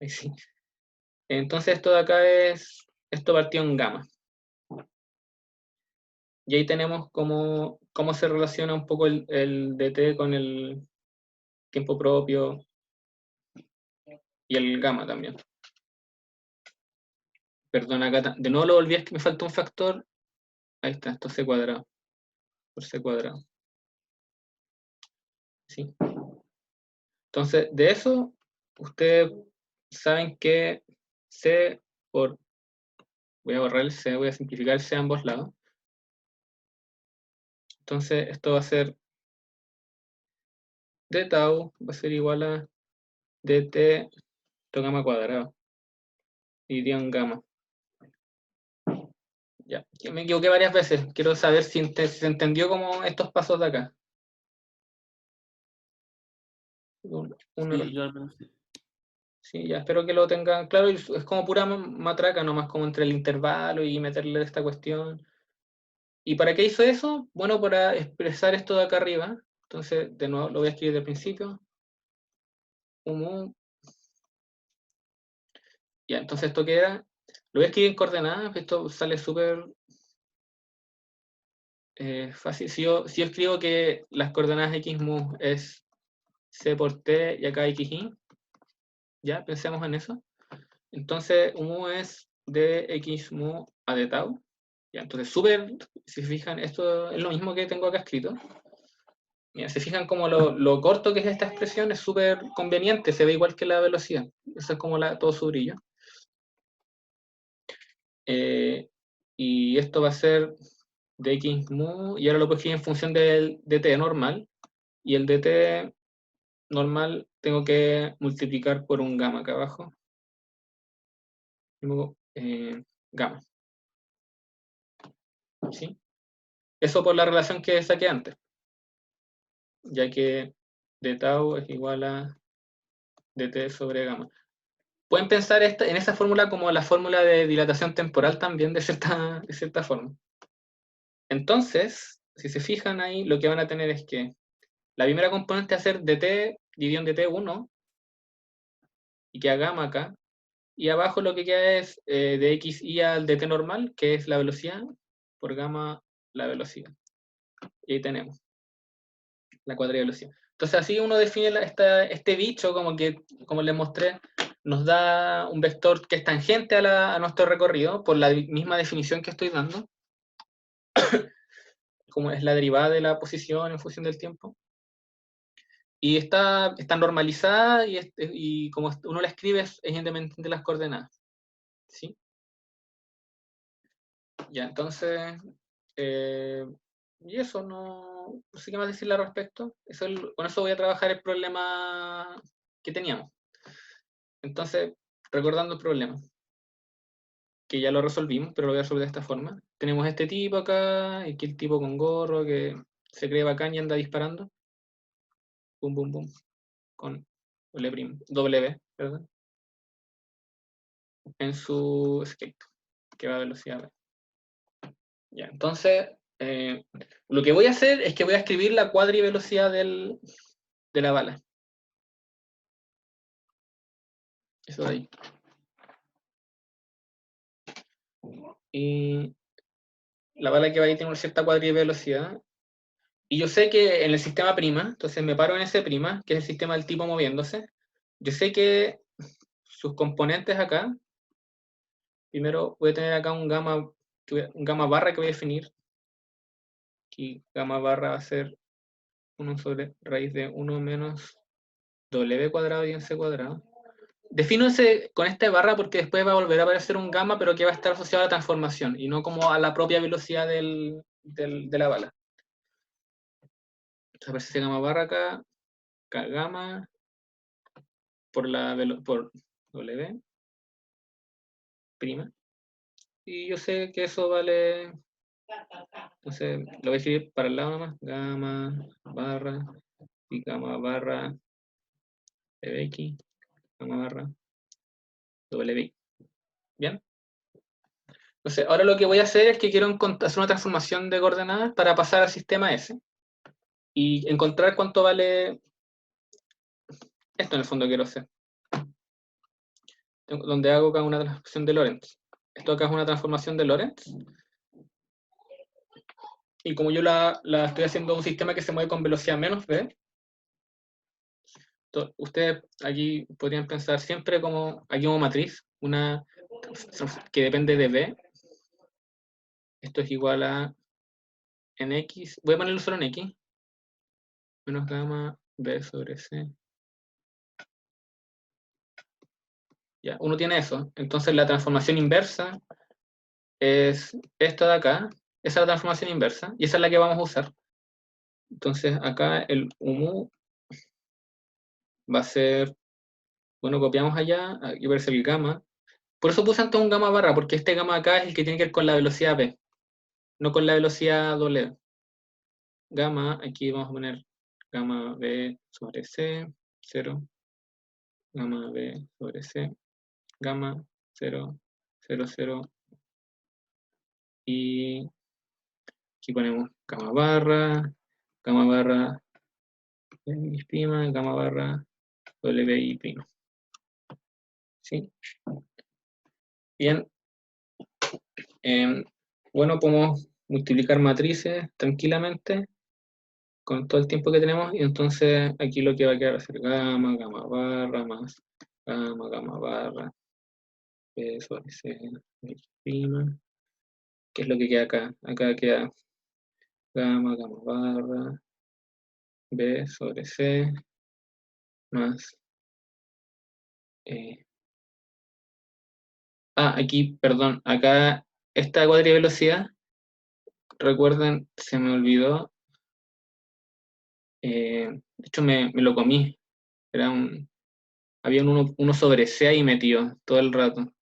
Ahí sí. Entonces esto de acá esto partió en gamma. Y ahí tenemos cómo se relaciona un poco el dt con el tiempo propio y el gamma también. Perdón, acá de nuevo lo volví, es que me faltó un factor. Ahí está, esto c cuadrado. Por c cuadrado. ¿Sí? Entonces, de eso, ustedes saben que c por... Voy a borrar el c, voy a simplificar el c a ambos lados. Entonces, esto va a ser d tau, va a ser igual a dt gamma cuadrado, dividido en gamma. Ya, yo me equivoqué varias veces. Quiero saber si se entendió como estos pasos de acá. Un error. Sí, yo al menos sí. Sí, ya, espero que lo tengan claro. Es como pura matraca, nomás como entre el intervalo y meterle esta cuestión. ¿Y para qué hizo eso? Bueno, para expresar esto de acá arriba. Entonces, de nuevo, lo voy a escribir del principio. Ya, entonces esto queda. Lo voy a escribir en coordenadas. Esto sale súper fácil. Si yo escribo que las coordenadas x mu es c por t y acá xy, ya, pensemos en eso. Entonces, mu es dx mu a d tau. Ya, entonces, súper, si se fijan, esto es lo mismo que tengo acá escrito. Mira, se fijan como lo corto que es esta expresión, es súper conveniente, se ve igual que la velocidad. Eso es como todo su brillo. Y esto va a ser dx mu, y ahora lo puedo escribir en función del dt normal. Y el dt normal tengo que multiplicar por un gamma acá abajo. Luego, gamma. ¿Sí? Eso por la relación que saqué antes. Ya que d tau es igual a dt sobre gamma. Pueden pensar en esa fórmula como la fórmula de dilatación temporal también, de cierta forma. Entonces, si se fijan ahí, lo que van a tener es que la primera componente va a ser dt dividido en dt1, y queda gamma acá, y abajo lo que queda es dxy al dt normal, que es la velocidad, por gamma la velocidad. Y ahí tenemos la cuadrivelocidad. Entonces así uno define este bicho, como les mostré, nos da un vector que es tangente a nuestro recorrido, por la misma definición que estoy dando, como es la derivada de la posición en función del tiempo. Y está normalizada y como uno la escribe es independiente de las coordenadas. ¿Sí? Ya, entonces, y eso, no sé qué más decirle al respecto. Con eso voy a trabajar el problema que teníamos. Entonces, recordando el problema, que ya lo resolvimos, pero lo voy a resolver de esta forma. Tenemos este tipo acá, y aquí el tipo con gorro que se cree bacán y anda disparando. Bum, bum, bum. Con W, ¿verdad? En su skate, que va a velocidad. Ya, entonces, lo que voy a hacer es que voy a escribir la cuadrivelocidad de la bala. Eso de ahí. Y la bala que va ahí tiene una cierta cuadrivelocidad. Y yo sé que en el sistema prima, entonces me paro en ese prima, que es el sistema del tipo moviéndose. Yo sé que sus componentes acá, primero voy a tener acá un gamma barra que voy a definir. Aquí gamma barra va a ser 1 sobre raíz de 1 menos w cuadrado y en c cuadrado. Defino ese con esta barra porque después va a volver a aparecer un gamma, pero que va a estar asociado a la transformación y no como a la propia velocidad de la bala. Entonces aparece ese gamma barra acá, gamma por w prima. Y yo sé que eso vale, entonces lo voy a escribir para el lado nomás, gamma barra y gamma barra x, gamma barra w. ¿Bien? Entonces, ahora lo que voy a hacer es que quiero hacer una transformación de coordenadas para pasar al sistema S y encontrar cuánto vale esto. En el fondo quiero hacer, donde hago acá una transformación de Lorentz. Esto acá es una transformación de Lorentz, y como yo la estoy haciendo un sistema que se mueve con velocidad menos v, ustedes aquí podrían pensar siempre como, aquí como matriz, una que depende de v. Esto es igual a en x, voy a ponerlo solo en x, menos gamma v sobre c. Ya, uno tiene eso. Entonces la transformación inversa es esta de acá. Esa es la transformación inversa y esa es la que vamos a usar. Entonces acá el umu va a ser, bueno, copiamos allá, aquí va a ser el gamma. Por eso puse antes un gamma barra, porque este gamma acá es el que tiene que ver con la velocidad v, no con la velocidad w. Gamma, aquí vamos a poner gamma v sobre c, 0, gamma v sobre c, gamma 0, 0, 0, y aquí ponemos gamma barra x prima, gamma barra wi prima. ¿Sí? Bien. Bueno, podemos multiplicar matrices tranquilamente con todo el tiempo que tenemos, y entonces aquí lo que va a quedar va a ser gamma barra más gamma barra b sobre c x prima. ¿Qué es lo que queda acá? Acá queda gamma barra b sobre c más aquí, perdón, acá esta cuadrivelocidad, recuerden, se me olvidó, de hecho me lo comí, había un 1 sobre c ahí metido todo el rato.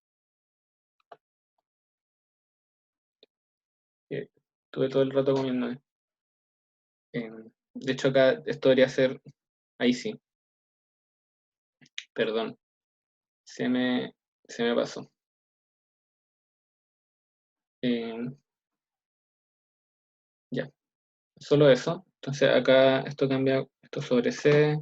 Estuve todo el rato comiendo. De hecho acá esto debería ser, ahí sí, perdón, se me pasó. Ya, solo eso. Entonces acá esto cambia, esto sobre c,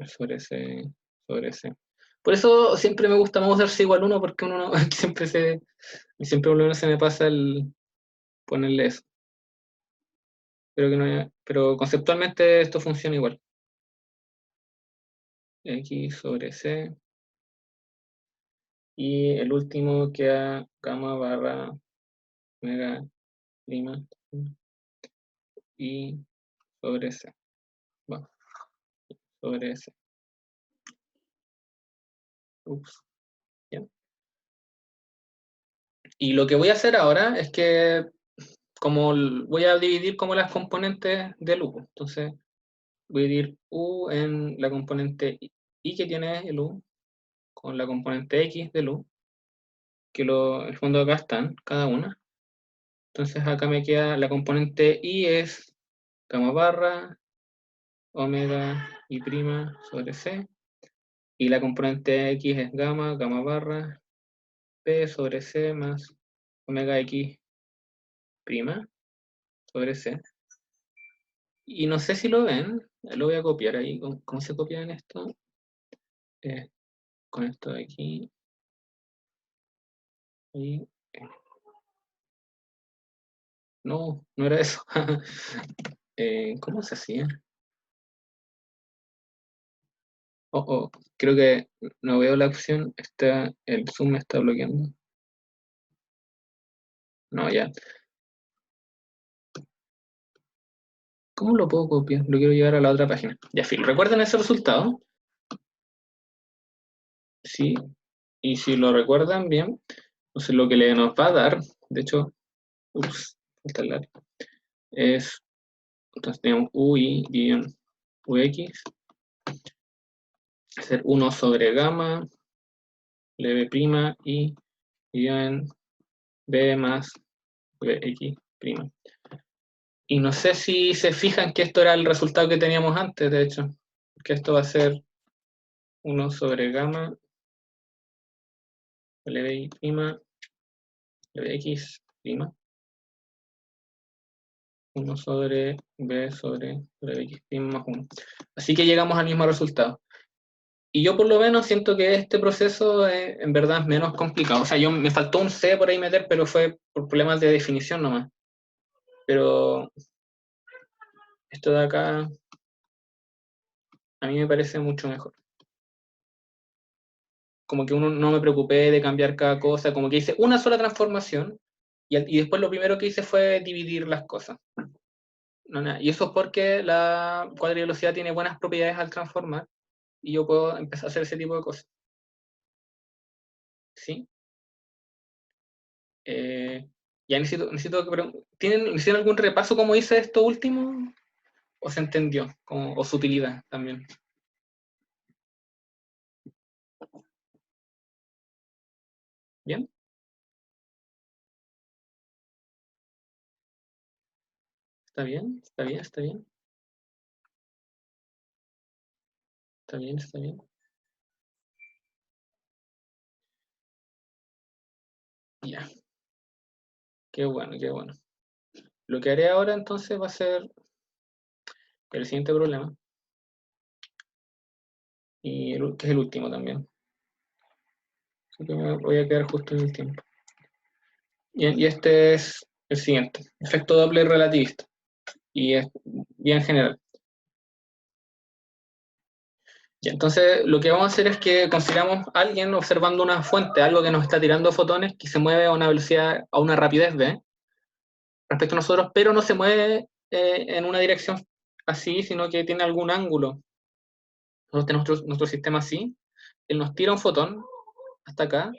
sobre c, sobre c. Por eso siempre me gusta más usar c igual 1, porque uno no, siempre uno se me pasa el ponerle eso. Pero conceptualmente esto funciona igual. X sobre c. Y el último queda gamma barra omega prima y sobre c. Bueno, sobre c. Ups. Bien. Y lo que voy a hacer ahora es que voy a dividir como las componentes del U. Entonces voy a dividir U en la componente I que tiene el U con la componente X del U, que en el fondo acá están, cada una. Entonces acá me queda la componente I es gamma barra, omega I prima sobre C, y la componente X es gamma barra, P sobre C más omega X prima. sobre C. Y no sé si lo ven, lo voy a copiar ahí. ¿Cómo se copia en esto? Con esto de aquí. Y, no, no era eso. ¿Cómo se hacía? Oh, creo que no veo la opción. El zoom me está bloqueando. No, ya. ¿Cómo lo puedo copiar? Lo quiero llevar a la otra página. Ya, fin. ¿Recuerdan ese resultado? Sí. Y si lo recuerdan bien, entonces lo que nos va a dar, de hecho, ups, falta el lápiz, es, entonces tenemos UI guión UX, ser 1 sobre gamma, leve prima y guión B más VX prima. Y no sé si se fijan que esto era el resultado que teníamos antes, de hecho, que esto va a ser 1 sobre gamma, LBI prima, LBX prima, 1 sobre B sobre LBX prima más 1. Así que llegamos al mismo resultado. Y yo por lo menos siento que este proceso en verdad es menos complicado. O sea, me faltó un C por ahí meter, pero fue por problemas de definición nomás. Pero esto de acá a mí me parece mucho mejor. Como que uno no me preocupé de cambiar cada cosa, como que hice una sola transformación y después lo primero que hice fue dividir las cosas. Y eso es porque la cuadrivelocidad tiene buenas propiedades al transformar y yo puedo empezar a hacer ese tipo de cosas. ¿Sí? Ya necesito que ¿Hicieron algún repaso cómo hice esto último? ¿O se entendió? ¿O su utilidad también? ¿Bien? ¿Está bien? ¿Está bien? ¿Está bien? ¿Está bien? ¿Está bien? Ya. Qué bueno, qué bueno. Lo que haré ahora entonces va a ser el siguiente problema. Que es el último también. Así que me voy a quedar justo en el tiempo. Y este es el siguiente. Efecto Doppler relativista. Y es bien general. Y entonces lo que vamos a hacer es que consideramos a alguien observando una fuente, algo que nos está tirando fotones, que se mueve a una velocidad, a una rapidez v respecto a nosotros, pero no se mueve en una dirección así, sino que tiene algún ángulo. Nosotros tenemos nuestro sistema así, él nos tira un fotón hasta acá,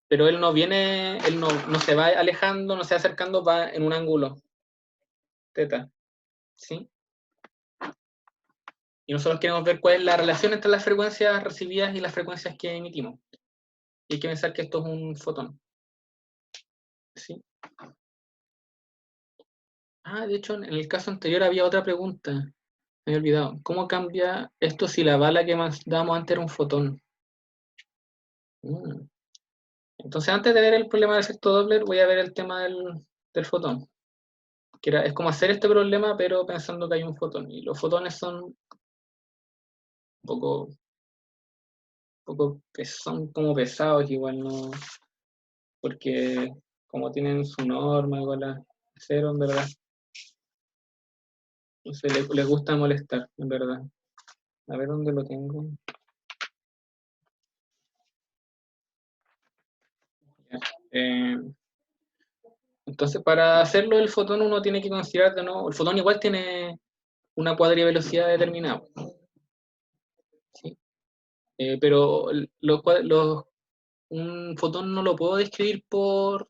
pero él no viene, él no se va alejando, no se va acercando, va en un ángulo teta, ¿sí? Y nosotros queremos ver cuál es la relación entre las frecuencias recibidas y las frecuencias que emitimos. Y hay que pensar que esto es un fotón, ¿sí? De hecho, en el caso anterior había otra pregunta, me había olvidado. ¿Cómo cambia esto si la bala que damos antes era un fotón? Mm. Entonces, antes de ver el problema del efecto Doppler, voy a ver el tema del fotón. Es como hacer este problema, pero pensando que hay un fotón. Y los fotones son un son como pesados, igual no, porque como tienen su norma, igual a cero, en verdad. Entonces les gusta molestar, en verdad. A ver dónde lo tengo. Ya. Entonces, para hacerlo el fotón uno tiene que considerar de nuevo, el fotón igual tiene una cuadrivelocidad determinada, ¿sí? Pero un fotón no lo puedo describir por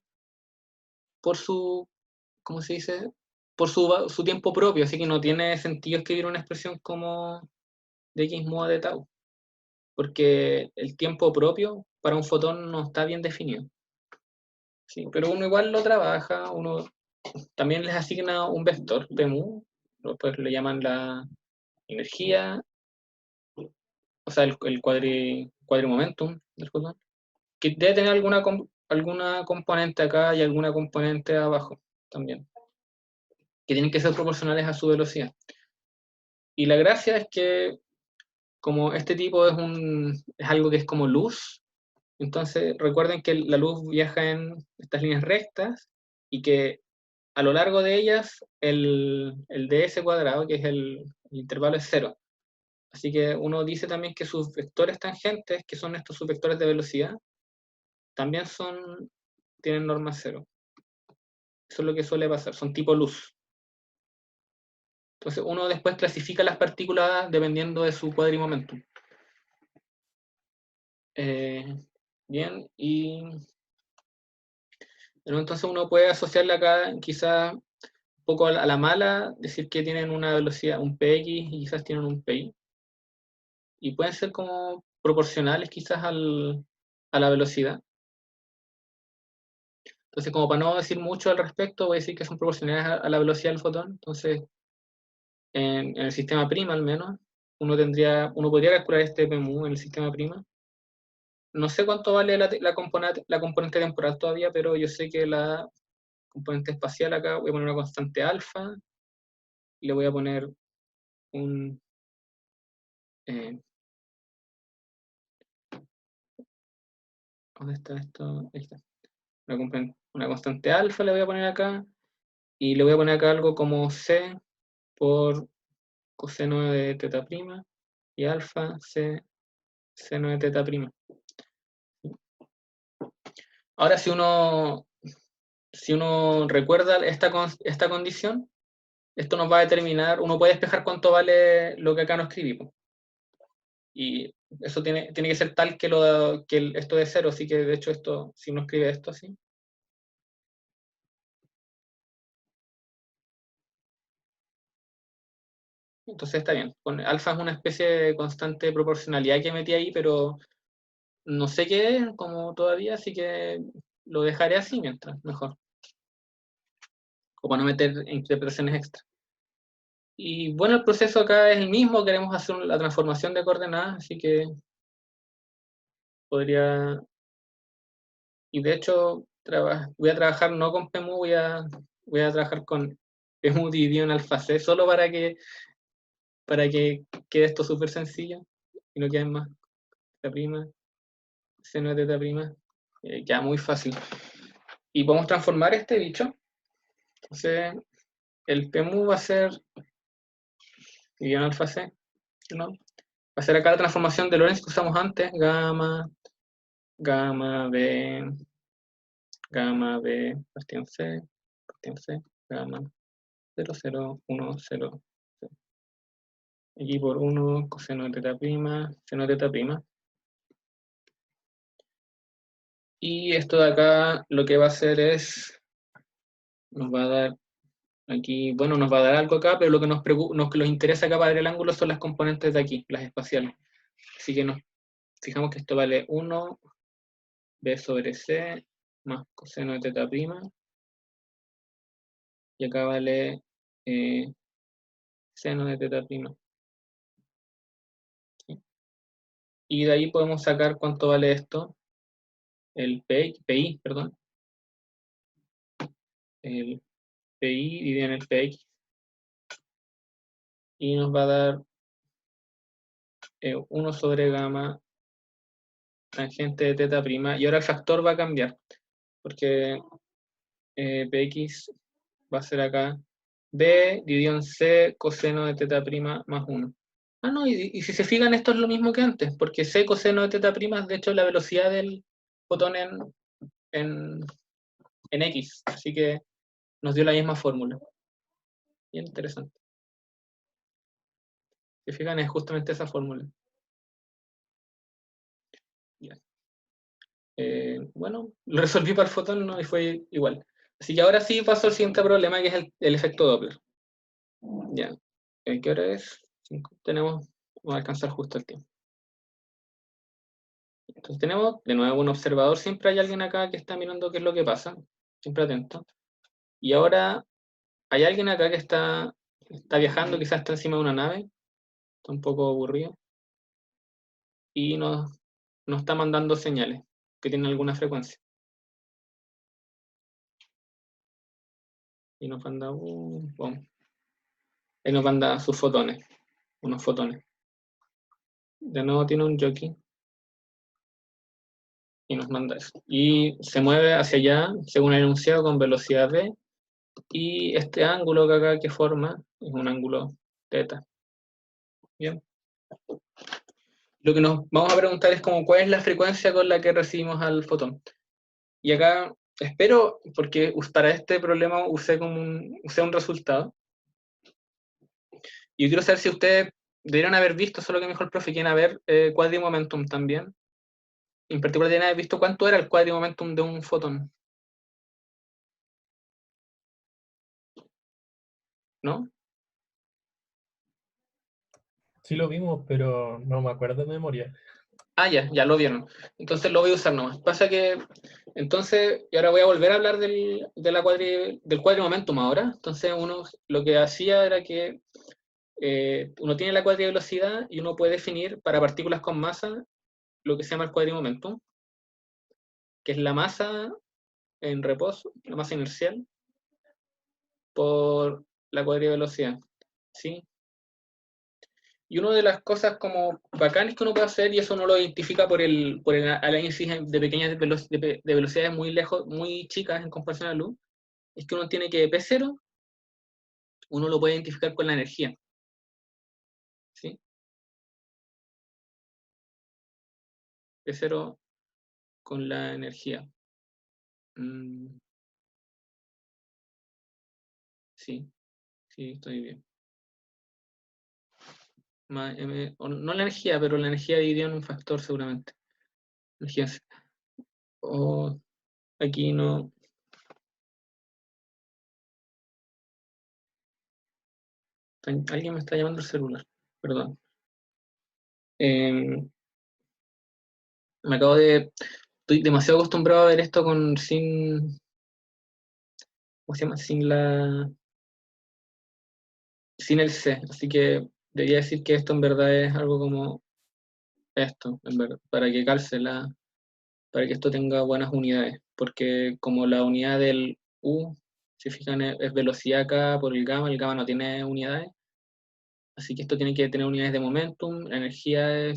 su, ¿cómo se dice? Por su tiempo propio, así que no tiene sentido escribir una expresión como de X moda de tau, porque el tiempo propio para un fotón no está bien definido. Sí, pero uno igual lo trabaja, uno también les asigna un vector de mu, después le llaman la energía, o sea, el cuadrimomentum del fotón, que debe tener alguna componente acá y alguna componente abajo también, que tienen que ser proporcionales a su velocidad. Y la gracia es que, como este tipo es algo que es como luz, entonces recuerden que la luz viaja en estas líneas rectas y que a lo largo de ellas el ds cuadrado, que es el intervalo, es cero. Así que uno dice también que sus vectores tangentes, que son estos subvectores de velocidad, también tienen norma cero. Eso es lo que suele pasar, son tipo luz. Entonces uno después clasifica las partículas dependiendo de su cuadrimomentum. Bien, y entonces uno puede asociarle acá quizás un poco a la mala, decir que tienen una velocidad, un px, y quizás tienen un pi. Y pueden ser como proporcionales quizás a la velocidad. Entonces, como para no decir mucho al respecto, voy a decir que son proporcionales a la velocidad del fotón. Entonces, en el sistema prima al menos, uno podría calcular este PMU en el sistema prima. No sé cuánto vale la componente temporal todavía, pero yo sé que la componente espacial acá voy a poner una constante alfa y le voy a poner un... ¿dónde está esto? Ahí está. Una constante alfa le voy a poner acá y le voy a poner acá algo como c por coseno de teta prima y alfa c seno de teta prima. Ahora, si uno recuerda esta condición, esto nos va a determinar, uno puede despejar cuánto vale lo que acá no escribimos. Y eso tiene que ser tal que, esto de cero, así que de hecho esto, si uno escribe esto así, entonces está bien. Alfa es una especie de constante de proporcionalidad que metí ahí, pero no sé qué es como todavía, así que lo dejaré así mientras, mejor. O para no meter interpretaciones extra. Y bueno, el proceso acá es el mismo, queremos hacer la transformación de coordenadas, así que podría... Y de hecho, voy a trabajar no con PMU, voy a trabajar con PMU dividido en alfa C, solo para que quede esto súper sencillo y no quede más teta prima, seno de teta prima, queda muy fácil. Y podemos transformar este bicho. Entonces, el PMU va a ser dividido en alfa C, ¿no? Va a ser acá la transformación de Lorentz que usamos antes, gamma, gamma B, bastión C, gamma 0, 0, 1, 0. Aquí por 1, coseno de teta prima, seno de teta prima. Y esto de acá lo que va a hacer es, nos va a dar aquí, bueno, nos va a dar algo acá, pero lo que nos interesa acá para el ángulo son las componentes de aquí, las espaciales. Así que nos fijamos que esto vale 1, B sobre C, más coseno de teta prima. Y acá vale seno de teta prima. ¿Sí? Y de ahí podemos sacar cuánto vale esto, el PI, perdón. El PI dividido en el PX. Y nos va a dar 1 sobre gamma tangente de teta prima. Y ahora el factor va a cambiar, porque PX va a ser acá B dividido en C coseno de teta prima más 1. Ah, no, y si se fijan, esto es lo mismo que antes, porque C coseno de teta prima es de hecho la velocidad del fotón en X. Así que nos dio la misma fórmula. Bien interesante. Si se fijan, es justamente esa fórmula. Ya. Bueno, lo resolví para el fotón, ¿no? Y fue igual. Así que ahora sí paso al siguiente problema, que es el efecto Doppler. Ya. ¿Qué hora es? 5. Vamos a alcanzar justo el tiempo. Entonces tenemos de nuevo un observador. Siempre hay alguien acá que está mirando qué es lo que pasa. Siempre atento. Y ahora hay alguien acá que está viajando, quizás está encima de una nave. Está un poco aburrido. Y nos está mandando señales que tienen alguna frecuencia. Y nos manda, boom. Ahí nos manda sus fotones, unos fotones. De nuevo tiene un jockey. Y nos manda eso. Y se mueve hacia allá, según el enunciado, con velocidad v. Y este ángulo que acá que forma es un ángulo θ. Bien. Lo que nos vamos a preguntar es como cuál es la frecuencia con la que recibimos al fotón. Y acá espero, porque para este problema usé un resultado. Y yo quiero saber si ustedes deberían haber visto, solo que mejor profe, quieren haber cuadrimomentum también. En particular, deberían haber visto cuánto era el cuadrimomentum de un fotón. ¿No? Sí lo vimos, pero no me acuerdo de memoria. Ah, ya lo vieron. Entonces lo voy a usar nomás. Pasa que, entonces, y ahora voy a volver a hablar del cuadrimomentum ahora. Entonces, uno lo que hacía era que uno tiene la cuadrivelocidad y uno puede definir para partículas con masa lo que se llama el cuadrimomentum, que es la masa en reposo, la masa inercial, por la cuadrivelocidad. ¿Sí? Y una de las cosas como bacanas que uno puede hacer, y eso uno lo identifica por el análisis de pequeñas de velocidades muy lejos, muy chicas en comparación a la luz, es que uno tiene que P0, uno lo puede identificar con la energía. ¿Sí? P0 con la energía. Sí, sí, estoy bien. No la energía, pero la energía dividida en un factor seguramente. Energía. O aquí no. Alguien me está llamando el celular. Perdón. Me acabo de. Estoy demasiado acostumbrado a ver esto ¿cómo se llama? Sin el C. Así que debería decir que esto en verdad es algo como esto, en verdad, para que calce para que esto tenga buenas unidades. Porque como la unidad del U, si fijan, es velocidad acá por el gamma no tiene unidades. Así que esto tiene que tener unidades de momentum, la energía eh,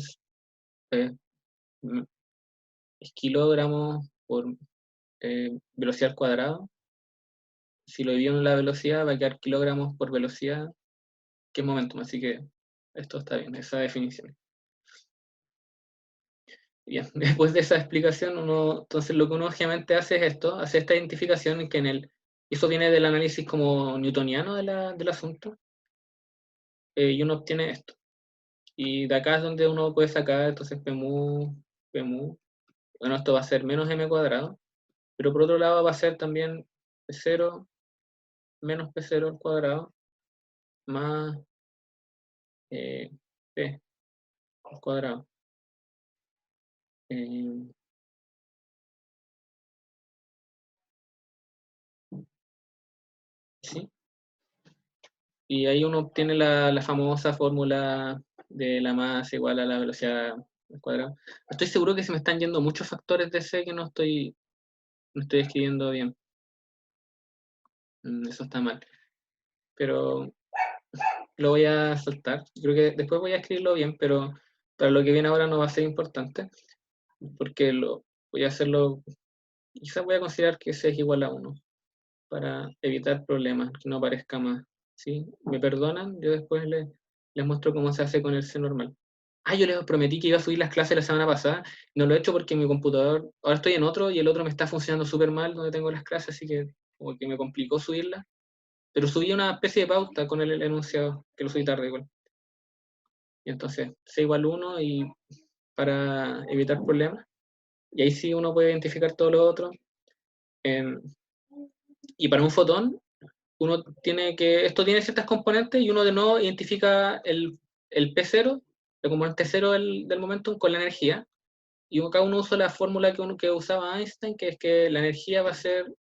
es kilogramos por velocidad al cuadrado. Si lo divido en la velocidad, va a quedar kilogramos por velocidad, que es momentum. Así que esto está bien, esa definición. Bien, después de esa explicación, entonces lo que uno obviamente hace es esto, hace esta identificación en que eso viene del análisis como newtoniano del asunto, y uno obtiene esto. Y de acá es donde uno puede sacar, entonces P mu, bueno, esto va a ser menos m cuadrado, pero por otro lado va a ser también P0 menos P0 al cuadrado más P al cuadrado. Eh, ¿Sí? Y ahí uno obtiene la famosa fórmula de la masa igual a la velocidad al cuadrado. Estoy seguro que se me están yendo muchos factores de C que no estoy escribiendo bien. Eso está mal. Pero lo voy a saltar. Creo que después voy a escribirlo bien, pero para lo que viene ahora no va a ser importante, porque voy a hacerlo, quizás voy a considerar que C es igual a 1, para evitar problemas, que no aparezca más. ¿Sí? ¿Me perdonan? Yo después les muestro cómo se hace con el C normal. Ah, yo les prometí que iba a subir las clases la semana pasada. No lo he hecho porque mi computador, ahora estoy en otro y el otro me está funcionando súper mal donde tengo las clases, así que como que me complicó subirlas. Pero subí una especie de pauta con el enunciado, que lo subí tarde igual. Y entonces, C igual 1 y para evitar problemas. Y ahí sí uno puede identificar todo lo otro. Eh, y para un fotón, esto tiene ciertas componentes y uno de nuevo identifica el P0, el componente cero del momentum con la energía. Y cada uno usa la fórmula que usaba Einstein, que es que la energía va a ser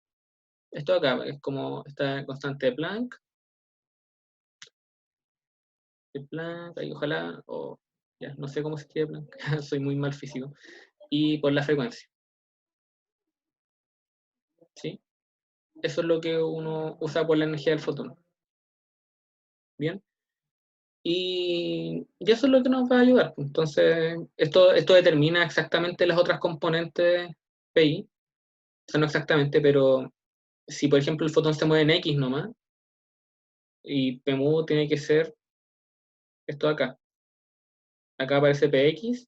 esto de acá, es como esta constante de Planck, ahí ojalá, o ya, no sé cómo se escribe Planck, soy muy mal físico, y por la frecuencia, ¿sí? Eso es lo que uno usa por la energía del fotón. Bien. Y eso es lo que nos va a ayudar. Entonces, esto determina exactamente las otras componentes PI. O sea, no exactamente, pero si por ejemplo el fotón se mueve en X nomás, y PMU tiene que ser esto de acá. Acá aparece PX,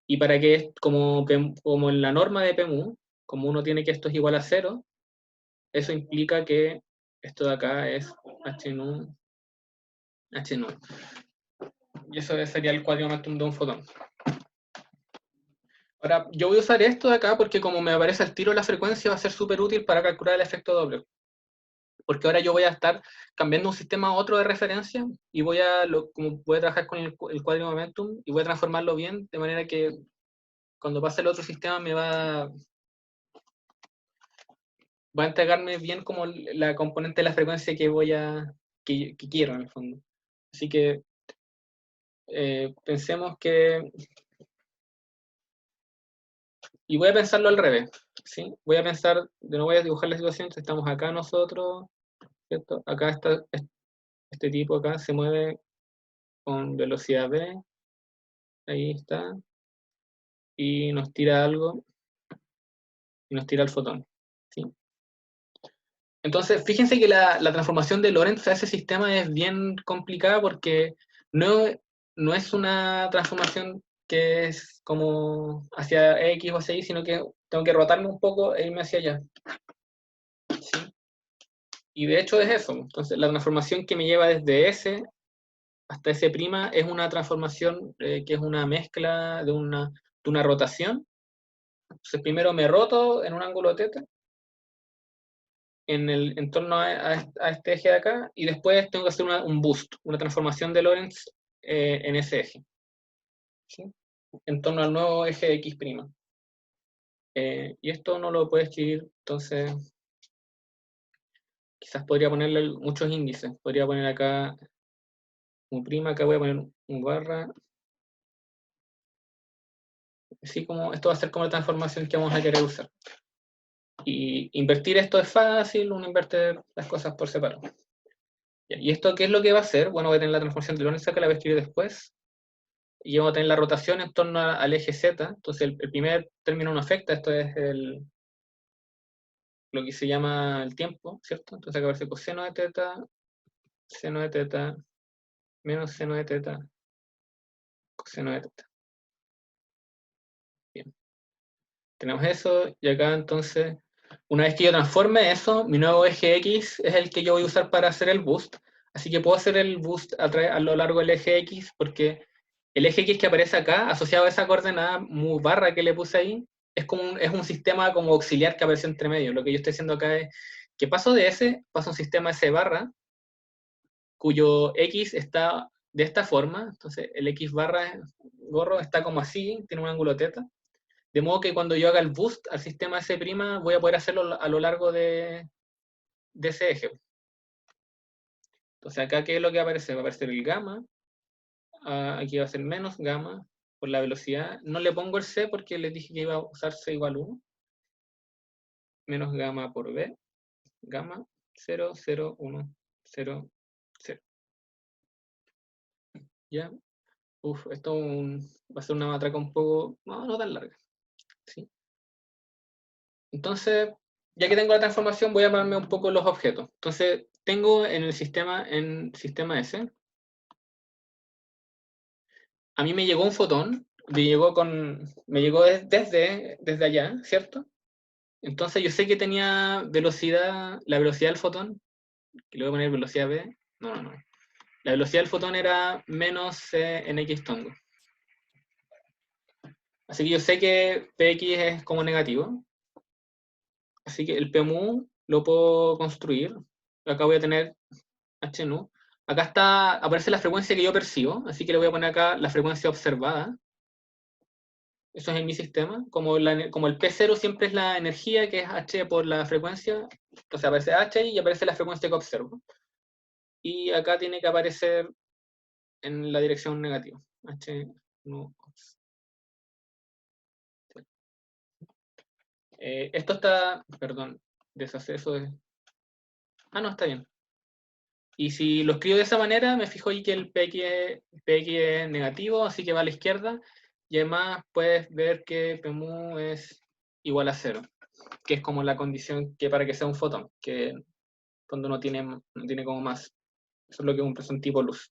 y para que, como en la norma de PMU, como uno tiene que esto es igual a 0, eso implica que esto de acá es H0, H0. Y eso sería el cuadrimomentum de un fotón. Ahora, yo voy a usar esto de acá porque como me aparece al tiro la frecuencia va a ser súper útil para calcular el efecto doble. Porque ahora yo voy a estar cambiando un sistema a otro de referencia y como voy a trabajar con el cuadrimomentum y voy a transformarlo bien de manera que cuando pase el otro sistema va a entregarme bien como la componente de la frecuencia que quiero en el fondo. Así que pensemos que... Y voy a pensarlo al revés, ¿sí? Voy a pensar, de nuevo voy a dibujar la situación, estamos acá nosotros, ¿cierto? Acá está este tipo acá, se mueve con velocidad v, ahí está, y nos tira algo, y nos tira el fotón, ¿sí? Entonces, fíjense que la transformación de Lorentz a ese sistema es bien complicada porque no, no es una transformación que es como hacia X o hacia Y, sino que tengo que rotarme un poco e irme hacia allá. ¿Sí? Y de hecho es eso. Entonces, la transformación que me lleva desde S hasta S' es una transformación que es una mezcla de una rotación. Entonces, primero me roto en un ángulo θ, en torno a este eje de acá, y después tengo que hacer un boost, una transformación de Lorentz en ese eje, ¿sí? En torno al nuevo eje X'. Y esto no lo puedo escribir, entonces quizás podría ponerle muchos índices. Podría poner acá un', acá voy a poner un barra. Así como esto va a ser como la transformación que vamos a querer usar. Y invertir esto es fácil, uno invierte las cosas por separado. ¿Y esto qué es lo que va a hacer? Bueno, voy a tener la transformación de Lorentz, que la voy a escribir después. Y vamos a tener la rotación en torno al eje Z. Entonces, el primer término no afecta, esto es lo que se llama el tiempo, ¿cierto? Entonces, acá aparece coseno de teta, seno de teta, menos seno de teta, coseno de teta. Bien. Tenemos eso, y acá entonces, una vez que yo transforme eso, mi nuevo eje X es el que yo voy a usar para hacer el boost. Así que puedo hacer el boost a lo largo del eje X, porque el eje X que aparece acá, asociado a esa coordenada mu barra que le puse ahí, es un sistema como auxiliar que aparece entre medio. Lo que yo estoy haciendo acá es que paso de S, paso a un sistema S barra, cuyo X está de esta forma. Entonces el X barra gorro está como así, tiene un ángulo θ. De modo que cuando yo haga el boost al sistema S', voy a poder hacerlo a lo largo de ese eje. Entonces acá, ¿qué es lo que va a aparecer? Va a aparecer el gamma. Aquí va a ser menos gamma por la velocidad. No le pongo el C porque les dije que iba a usar C igual 1. Menos gamma por B. Gamma 0, 0, 1, 0, 0. ¿Ya? Uf, esto va a ser una matraca un poco... No tan larga. ¿Sí? Entonces, ya que tengo la transformación, voy a ponerme un poco los objetos. Entonces, tengo en el sistema S, a mí me llegó un fotón, me llegó desde allá, ¿cierto? Entonces yo sé que tenía velocidad, la velocidad del fotón, que le voy a poner velocidad v, no. La velocidad del fotón era menos c en x tongo. Así que yo sé que px es como negativo. Así que el PMU lo puedo construir. Acá voy a tener HNU. Acá aparece la frecuencia que yo percibo, así que le voy a poner acá la frecuencia observada. Eso es en mi sistema. Como el P0 siempre es la energía, que es H por la frecuencia, entonces aparece H y aparece la frecuencia que observo. Y acá tiene que aparecer en la dirección negativa. H no. Esto está, perdón, deshacer eso Ah, no, está bien. Y si lo escribo de esa manera, me fijo ahí que el PX es negativo, así que va a la izquierda. Y además puedes ver que PMU es igual a 0, que es como la condición que para que sea un fotón, que cuando no tiene como más. Eso es lo que es un tipo luz.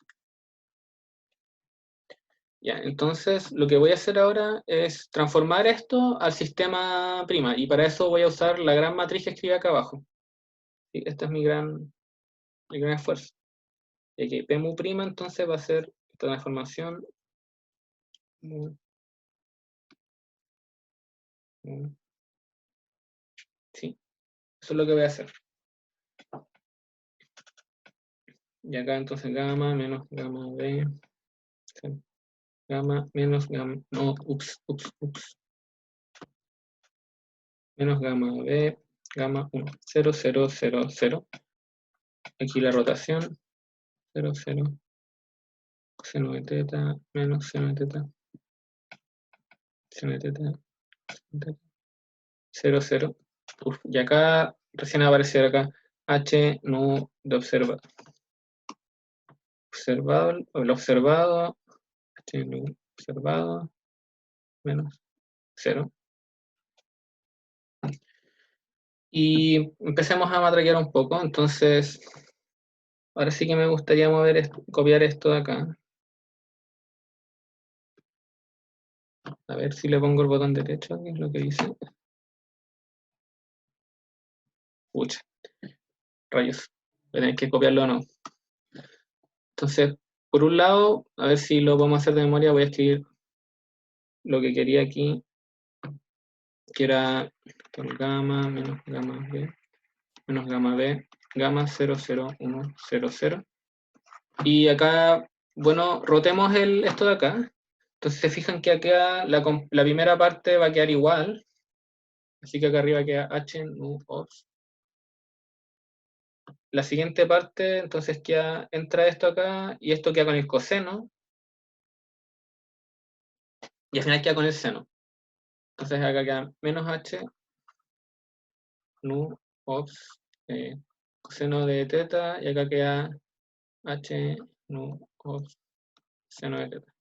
Ya, entonces lo que voy a hacer ahora es transformar esto al sistema prima, y para eso voy a usar la gran matriz que escribí acá abajo. Y este es mi gran esfuerzo. Y aquí PMU prima entonces va a ser esta transformación. Sí, eso es lo que voy a hacer. Y acá entonces gamma menos gamma B, gamma menos gamma, no, ups, menos gamma B, gamma 1, 0, 0, 0, 0. Aquí la rotación, 0, 0, seno de teta, menos seno de teta, seno de teta, 0, 0. Uf, y acá recién apareció acá H nu de observado, el observado, H nu observado, menos 0. Y empecemos a matraquear un poco. Entonces, ahora sí que me gustaría copiar esto de acá. A ver si le pongo el botón derecho, que es lo que dice. Pucha, rayos. Voy a tener que copiarlo o no. Entonces, por un lado, a ver si lo podemos hacer de memoria, voy a escribir lo que quería aquí, que era gamma menos gamma B, menos gamma B, gamma 0, 0, 1, 0, 0. Y acá, bueno, rotemos esto de acá. Entonces se fijan que acá la primera parte va a quedar igual. Así que acá arriba queda H nu ops. La siguiente parte, entonces entra esto acá y esto queda con el coseno. Y al final queda con el seno. Entonces acá queda menos H nu ops coseno de teta. Y acá queda H nu ops seno de teta.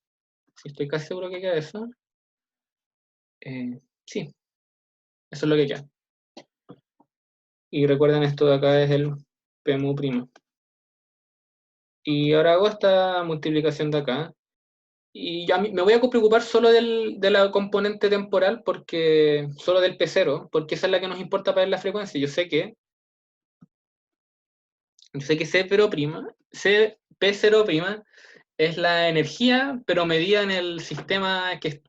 Si estoy casi seguro que queda eso. Sí, eso es lo que queda. Y recuerden, esto de acá es el PMU primo. Y ahora hago esta multiplicación de acá. Y ya me voy a preocupar solo de la componente temporal, solo del P0, porque esa es la que nos importa para ver la frecuencia. Yo sé que P0' es la energía, pero medida en el sistema que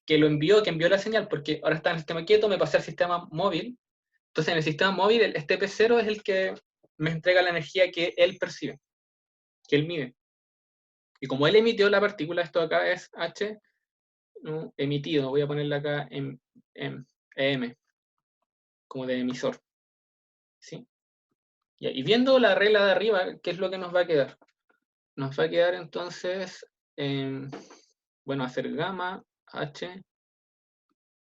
que envió la señal, porque ahora está en el sistema quieto, me pasé al sistema móvil. Entonces, en el sistema móvil, este P0 es el que me entrega la energía que él percibe, que él mide. Y como él emitió la partícula, esto acá es H, ¿no? Emitido, voy a ponerle acá en EM, como de emisor. ¿Sí? Y viendo la regla de arriba, ¿qué es lo que nos va a quedar? Nos va a quedar entonces, bueno, hacer gamma H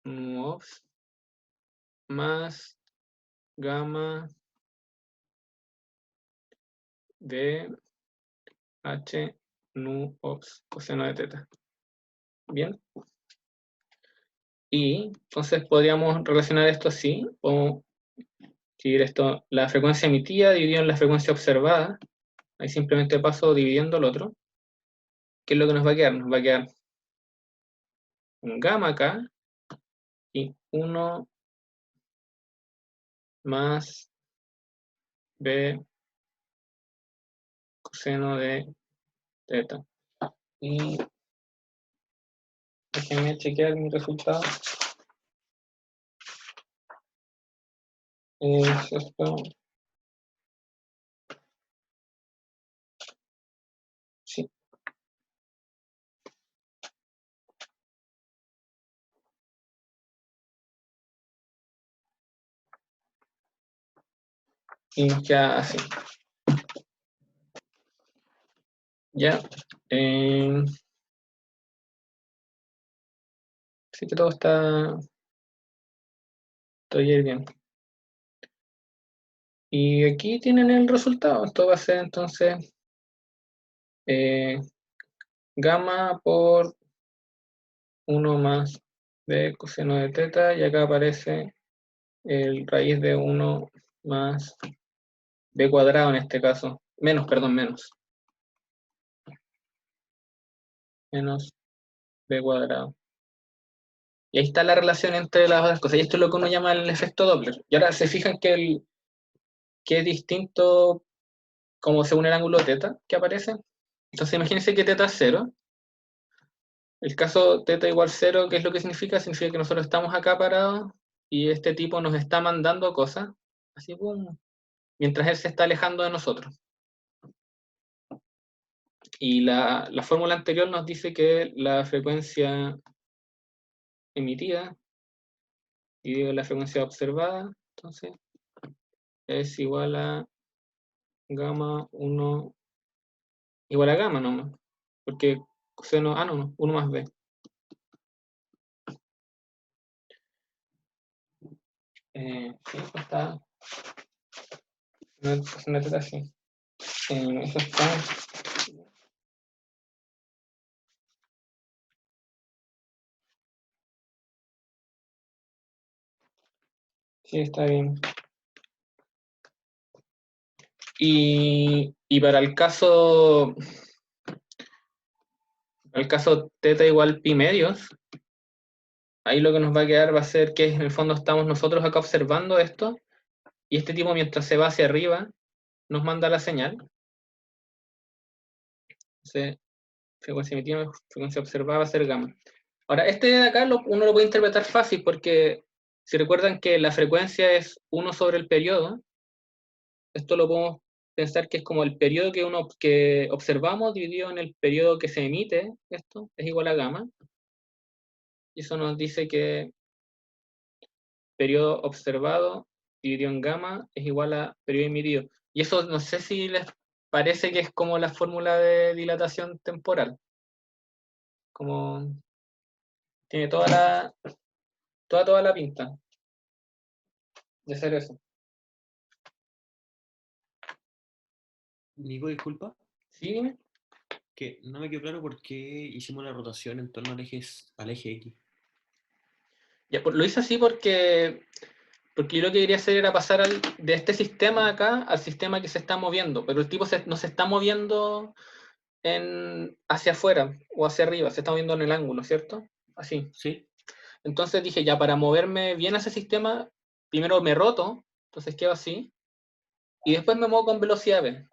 nu ops más gamma de H nu ops coseno de teta. Bien. Y entonces podríamos relacionar esto así, o escribir esto, la frecuencia emitida dividido en la frecuencia observada. Ahí simplemente paso dividiendo el otro. ¿Qué es lo que nos va a quedar? Nos va a quedar un gamma acá y 1 más b coseno de teta. Y déjenme chequear mi resultado. Es esto. Sí. Y nos queda así. Ya. Sí que todo está bien. Y aquí tienen el resultado. Esto va a ser entonces gamma por 1 más b coseno de teta, y acá aparece el raíz de 1 más b cuadrado en este caso. Menos, perdón, menos. Menos b cuadrado. Y ahí está la relación entre las otras cosas. Y esto es lo que uno llama el efecto Doppler. Y ahora se fijan que es distinto como según el ángulo teta que aparece. Entonces imagínense que teta es 0. El caso teta igual 0, ¿qué es lo que significa? Significa que nosotros estamos acá parados y este tipo nos está mandando cosas, así como mientras él se está alejando de nosotros. Y la fórmula anterior nos dice que la frecuencia emitida dividido la frecuencia observada, entonces es igual a gamma 1, igual a gamma nomás, porque coseno, no, 1 más b. Sí, pues está, coseno de teta, sí. Eso está, sí, está bien. Y para el caso teta igual pi medios, ahí lo que nos va a quedar va a ser que en el fondo estamos nosotros acá observando esto, y este tipo mientras se va hacia arriba nos manda la señal. Entonces, frecuencia emitida, frecuencia observada va a ser gamma. Ahora, este de acá uno lo puede interpretar fácil porque si recuerdan que la frecuencia es 1 sobre el periodo, esto lo podemos pensar que es como el periodo que observamos dividido en el periodo que se emite, esto es igual a gamma. Y eso nos dice que periodo observado dividido en gamma es igual a periodo emitido. Y eso no sé si les parece que es como la fórmula de dilatación temporal. Como tiene toda la pinta de ser eso. Nico, disculpa, ¿Sí? Dime. que no me quedó claro por qué hicimos la rotación en torno al eje X. Ya, lo hice así porque yo lo que quería hacer era pasar de este sistema acá al sistema que se está moviendo, pero el tipo no se está moviendo hacia afuera o hacia arriba, se está moviendo en el ángulo, ¿cierto? Así. ¿Sí? Entonces dije, ya para moverme bien a ese sistema, primero me roto, entonces quedo así, y después me muevo con velocidad v. Sí,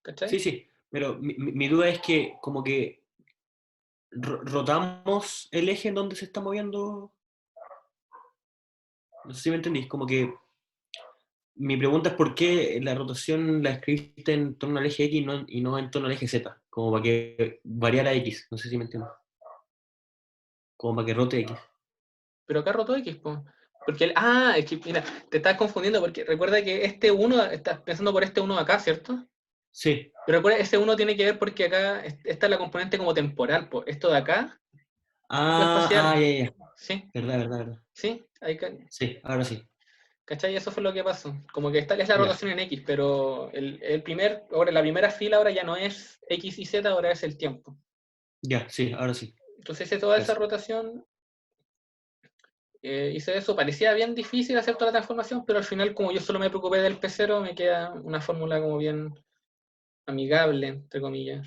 ¿Cachai? sí. Pero mi duda es que como que rotamos el eje en donde se está moviendo. No sé si me entendís. Como que mi pregunta es por qué la rotación la escribiste en torno al eje X y no en torno al eje Z. Como para que variara X. No sé si me entiendes. Como para que rote X. Pero acá roto X, po. Porque es que mira, te estás confundiendo porque recuerda que este 1, estás pensando por este 1 de acá, ¿cierto? Sí. Pero recuerda, ese 1 tiene que ver porque acá, esta es la componente como temporal, po. Esto de acá, es espacial. Ya, ya. Sí, Verdad, verdad, verdad. sí, Sí, ahora sí. ¿cachai? Eso fue lo que pasó. Como que esta es la Ya, rotación en X, pero ahora la primera fila ahora ya no es X y Z, ahora es el tiempo. ya, sí, ahora sí. Entonces hice toda esa Gracias. rotación, hice eso, parecía bien difícil hacer toda la transformación, pero al final como yo solo me preocupé del P0, me queda una fórmula como bien amigable, entre comillas.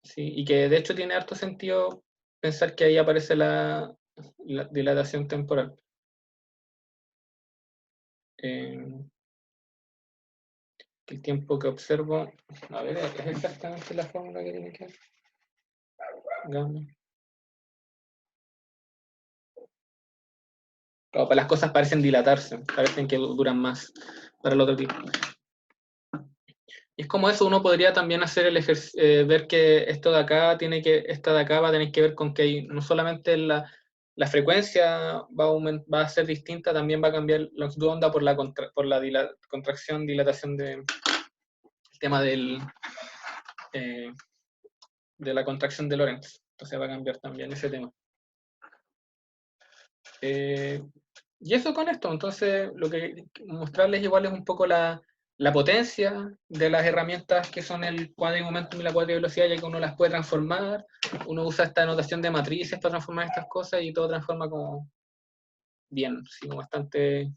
Sí, y que de hecho tiene harto sentido pensar que ahí aparece la dilatación temporal. Eh, que el tiempo que observo, a ver, es exactamente la fórmula que tiene que ver. Gamma. Claro, para las cosas parecen dilatarse, parecen que duran más para el otro tipo. Y es como eso, uno podría también hacer ver que esto de acá esta de acá va a tener que ver con que no solamente la frecuencia va a ser distinta, también va a cambiar la longitud de onda por la contracción, dilatación el tema eh, de la contracción de Lorentz. Entonces va a cambiar también ese tema. Y eso con esto, entonces lo que mostrarles igual es un poco la potencia de las herramientas que son el cuadro momentum y la cuadro velocidad, ya que uno las puede transformar, uno usa esta notación de matrices para transformar estas cosas y todo transforma como bien, sí, bastante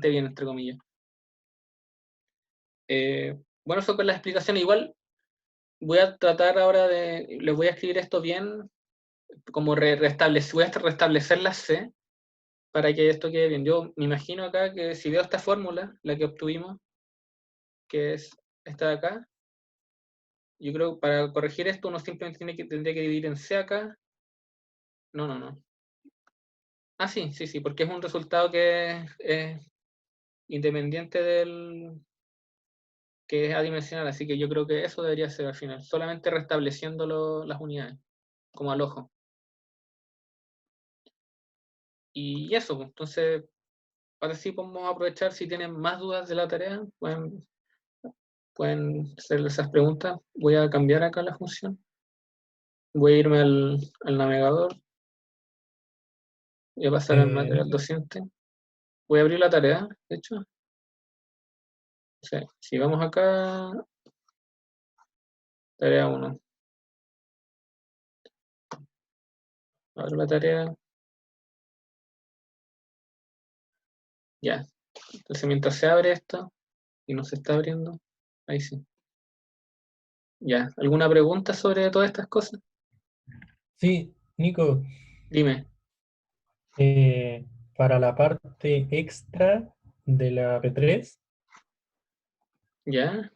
bien, entre comillas. Bueno, eso con la explicación, igual voy a tratar ahora les voy a escribir esto bien, como voy a restablecer las C, para que esto quede bien. Yo me imagino acá que si veo esta fórmula, la que obtuvimos, que es esta de acá, yo creo que para corregir esto uno simplemente tendría que dividir en C acá. No. Ah, sí, porque es un resultado que es independiente del que es adimensional, así que yo creo que eso debería ser al final, solamente restableciendo las unidades, como al ojo. Y eso, pues, entonces, ahora sí podemos aprovechar, si tienen más dudas de la tarea, pueden hacer esas preguntas. Voy a cambiar acá la función. Voy a irme al navegador. Voy a pasar al material docente. Voy a abrir la tarea, de hecho. Sí, si vamos acá, tarea 1. Abro la tarea. Ya. Entonces mientras se abre esto, y no se está abriendo, ahí sí. Ya. ¿Alguna pregunta sobre todas estas cosas? Sí, Nico, Dime. para la parte extra de la P3, ¿Ya?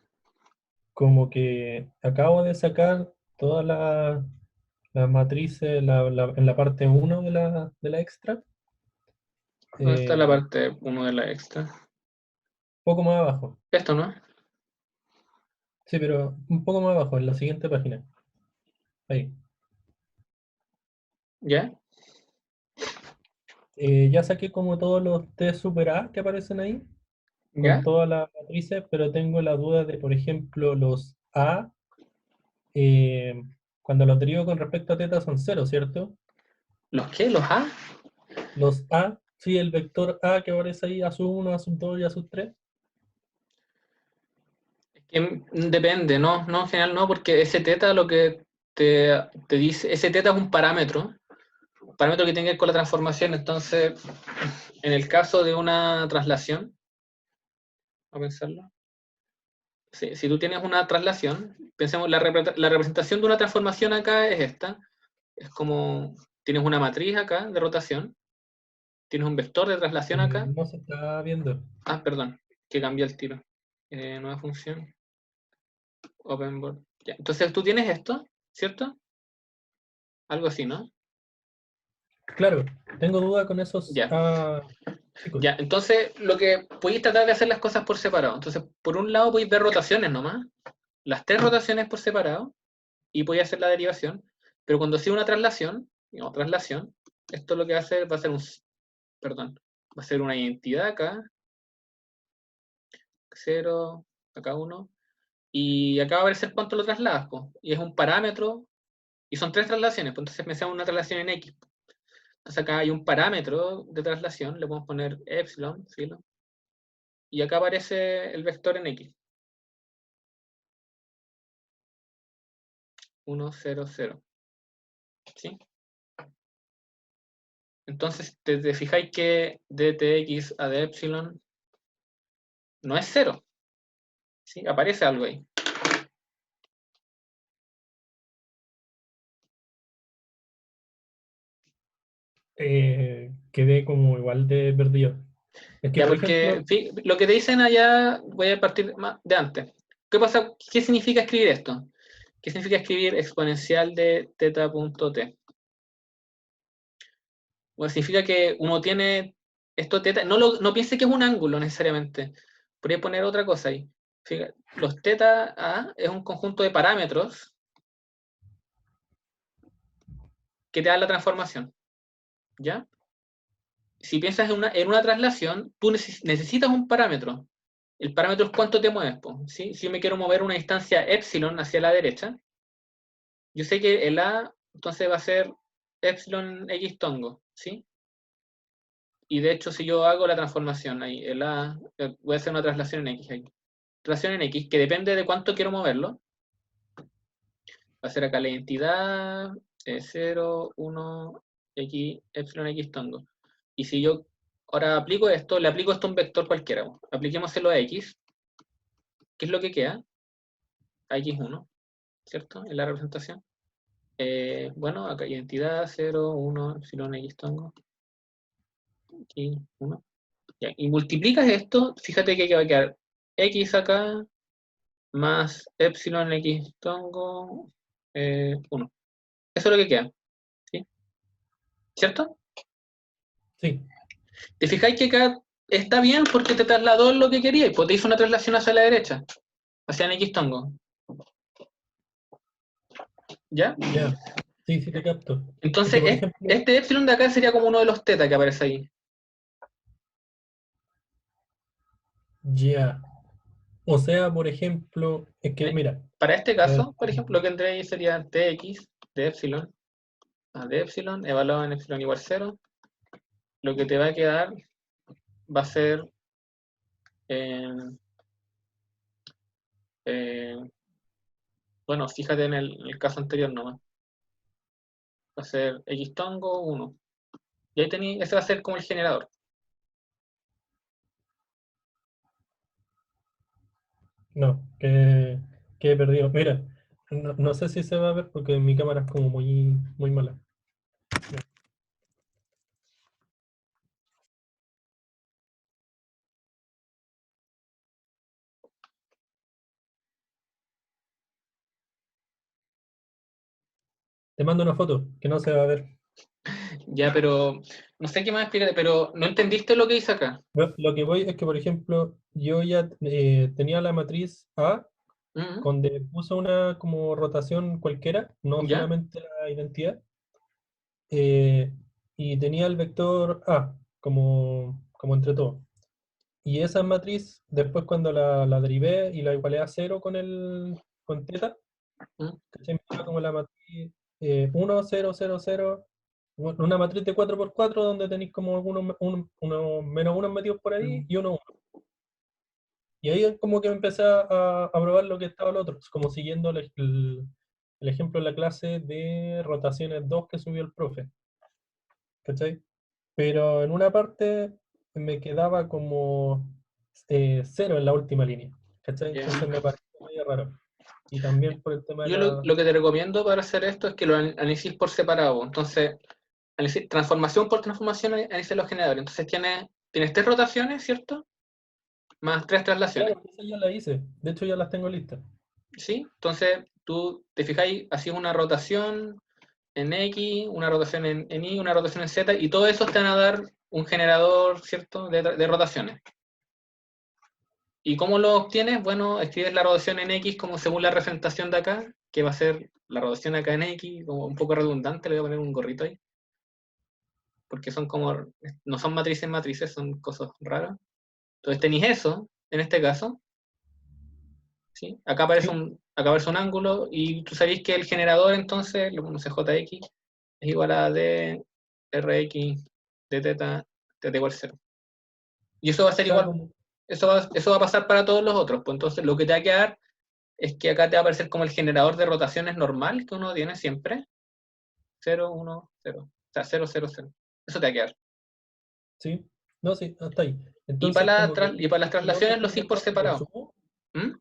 como que acabo de sacar todas las matrices en la parte 1 de la extra, ¿Dónde está la un parte 1 de la extra? poco más abajo. Esto, ¿no? Sí, pero un poco más abajo, en la siguiente página. Ahí. ¿Ya? Ya saqué como todos los T super A que aparecen ahí, con ¿Ya? todas las matrices, pero tengo la duda de, por ejemplo, los A, eh, cuando los derivo con respecto a teta son cero, ¿cierto? ¿Los qué? ¿Los A? Los A, sí, el vector A que aparece ahí, A sub 1, A sub 2 y A sub 3. Depende, ¿no? No, en general no, porque ese teta lo que te dice, ese teta es un parámetro que tiene que ver con la transformación. Entonces, en el caso de una traslación, a pensarlo, si tú tienes una traslación, pensemos, la representación de una transformación acá es esta, es como, tienes una matriz acá de rotación, tienes un vector de traslación acá, No se está viendo. perdón, que cambió el tiro, nueva función, openboard, ya. Entonces tú tienes esto, ¿cierto? Algo así, ¿no? Claro, tengo duda con esos Ya. A chicos. Ya, entonces lo que podéis tratar de hacer las cosas por separado. Entonces, por un lado podéis ver rotaciones nomás, las 3 rotaciones por separado, y podéis hacer la derivación, pero cuando sea una traslación, digamos, traslación, esto lo que va a hacer, perdón, va a ser una identidad acá, 0, acá 1, y acá va a aparecer cuánto lo trasladas, po, y es un parámetro, y son 3 traslaciones, pues entonces pensamos una traslación en X. Entonces acá hay un parámetro de traslación, le podemos poner epsilon, filo, y acá aparece el vector en X. 1, 0, 0. ¿Sí? Entonces, te fijáis que dtx a de epsilon no es 0. ¿Sí? Aparece algo ahí. Quedé como igual de perdido. Es que, Ya, por porque ejemplo, lo que te dicen allá, voy a partir de antes. ¿Qué pasa? ¿Qué significa escribir esto? ¿Qué significa escribir exponencial de teta.t? Bueno, significa que uno tiene esto teta, no piense que es un ángulo necesariamente. Podría poner otra cosa ahí. Fíjate, los teta a es un conjunto de parámetros que te dan la transformación. ¿Ya? Si piensas en una traslación, tú necesitas un parámetro. El parámetro es cuánto te mueves. Po, ¿sí? Si yo me quiero mover una instancia epsilon hacia la derecha, yo sé que el A entonces va a ser epsilon x tongo. ¿Sí? Y de hecho, si yo hago la transformación ahí, voy a hacer una traslación en X ahí. Traslación en X, que depende de cuánto quiero moverlo. Va a ser acá la identidad 0, 1, X, epsilon X tongo. Y si yo ahora aplico esto, le aplico esto a un vector cualquiera. Apliquémoselo a X. ¿Qué es lo que queda? A X1, ¿cierto? En la representación. Bueno, acá identidad 0, 1, epsilon X tongo. X1. Ya, y multiplicas esto, fíjate que va a quedar X acá más epsilon X tongo 1. Eso es lo que queda. ¿Sí? ¿Cierto? Sí, ¿Te fijáis que acá está bien porque te trasladó lo que quería y pues te hizo una traslación hacia la derecha, hacia el X tongo? ¿Ya? ya. Sí, sí te capto. Es que, Entonces, por ejemplo, este epsilon de acá sería como uno de los teta que aparece ahí. ya. O sea, por ejemplo, es que, mira, Para este eh, caso, por ejemplo, lo que tendré ahí sería tx de epsilon a de epsilon, evaluado en epsilon igual 0. Lo que te va a quedar va a ser bueno, fíjate en el caso anterior nomás. Va a ser X tongo 1. Y ahí ese va a ser como el generador. no, que he perdido. Mira, no sé si se va a ver porque mi cámara es como muy, muy mala. Te mando una foto que no se va a ver. Ya, pero no sé qué más explicar, pero no entendiste lo que hice acá. Lo que voy es que, por ejemplo, yo ya tenía la matriz A, Mm, donde puso una como rotación cualquiera, no ¿Ya? solamente la identidad, eh, y tenía el vector A como entre todo. Y esa matriz, después cuando la derivé y la igualé a cero con teta, Mm, ¿cachai? Me daba como la matriz 1, 0, 0, 0, una matriz de 4 por 4 donde tenéis como unos menos unos metidos por ahí mm. y uno. Y ahí como que empecé a probar lo que estaba el otro, como siguiendo el ejemplo en la clase de rotaciones 2 que subió el profe, ¿cachai? Pero en una parte me quedaba como 0 en la última línea, ¿cachai? Ya. Entonces me pareció medio raro. Y también por el tema de Yo lo que te recomiendo para hacer esto es que lo analices por separado. Entonces, transformación por transformación, analices los generadores. Entonces, tienes tres rotaciones, ¿cierto? Más tres traslaciones. Claro, esa ya la hice, de hecho ya las tengo listas. ¿Sí? Entonces, tú te fijáis, así una rotación en X, una rotación en Y, una rotación en Z, y todo eso te van a dar un generador, ¿cierto?, de rotaciones. ¿Y cómo lo obtienes? Bueno, escribes la rotación en X como según la representación de acá, que va a ser la rotación acá en X, como un poco redundante, le voy a poner un gorrito ahí, porque son como, no son matrices matrices, son cosas raras. Entonces tenéis eso, en este caso, ¿sí? Sí, Acá aparece un ángulo, y tú sabéis que el generador, entonces, lo conoce JX, es igual a D, RX, de teta, teta igual 0. Y eso va a o ser sea, igual, como, eso va a pasar para todos los otros. Pues entonces lo que te va a quedar es que acá te va a aparecer como el generador de rotaciones normal que uno tiene siempre. 0, 1, 0. O sea, 0, 0, 0. Eso te va a quedar. sí, no, sí, hasta ahí. Y Entonces, para, como que y para las el otro traslaciones los hiciste por generador lo separado. sumo, ¿Mm?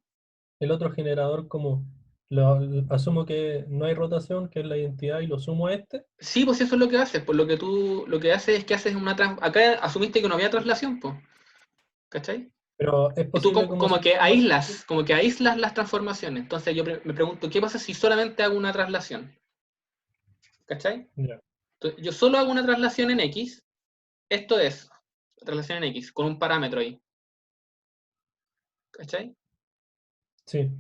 el otro generador como asumo que no hay rotación, que es la identidad, y lo sumo a este. Sí, pues eso es lo que haces. Pues lo que haces es que haces acá asumiste que no había traslación, pues. ¿Cachai? Pero es Y tú posible como como que aíslas las transformaciones. Entonces yo me pregunto, ¿qué pasa si solamente hago una traslación? ¿Cachai? ya, Entonces, yo solo hago una traslación en X. Esto es traslación en X, con un parámetro ahí. ¿Cachai? sí,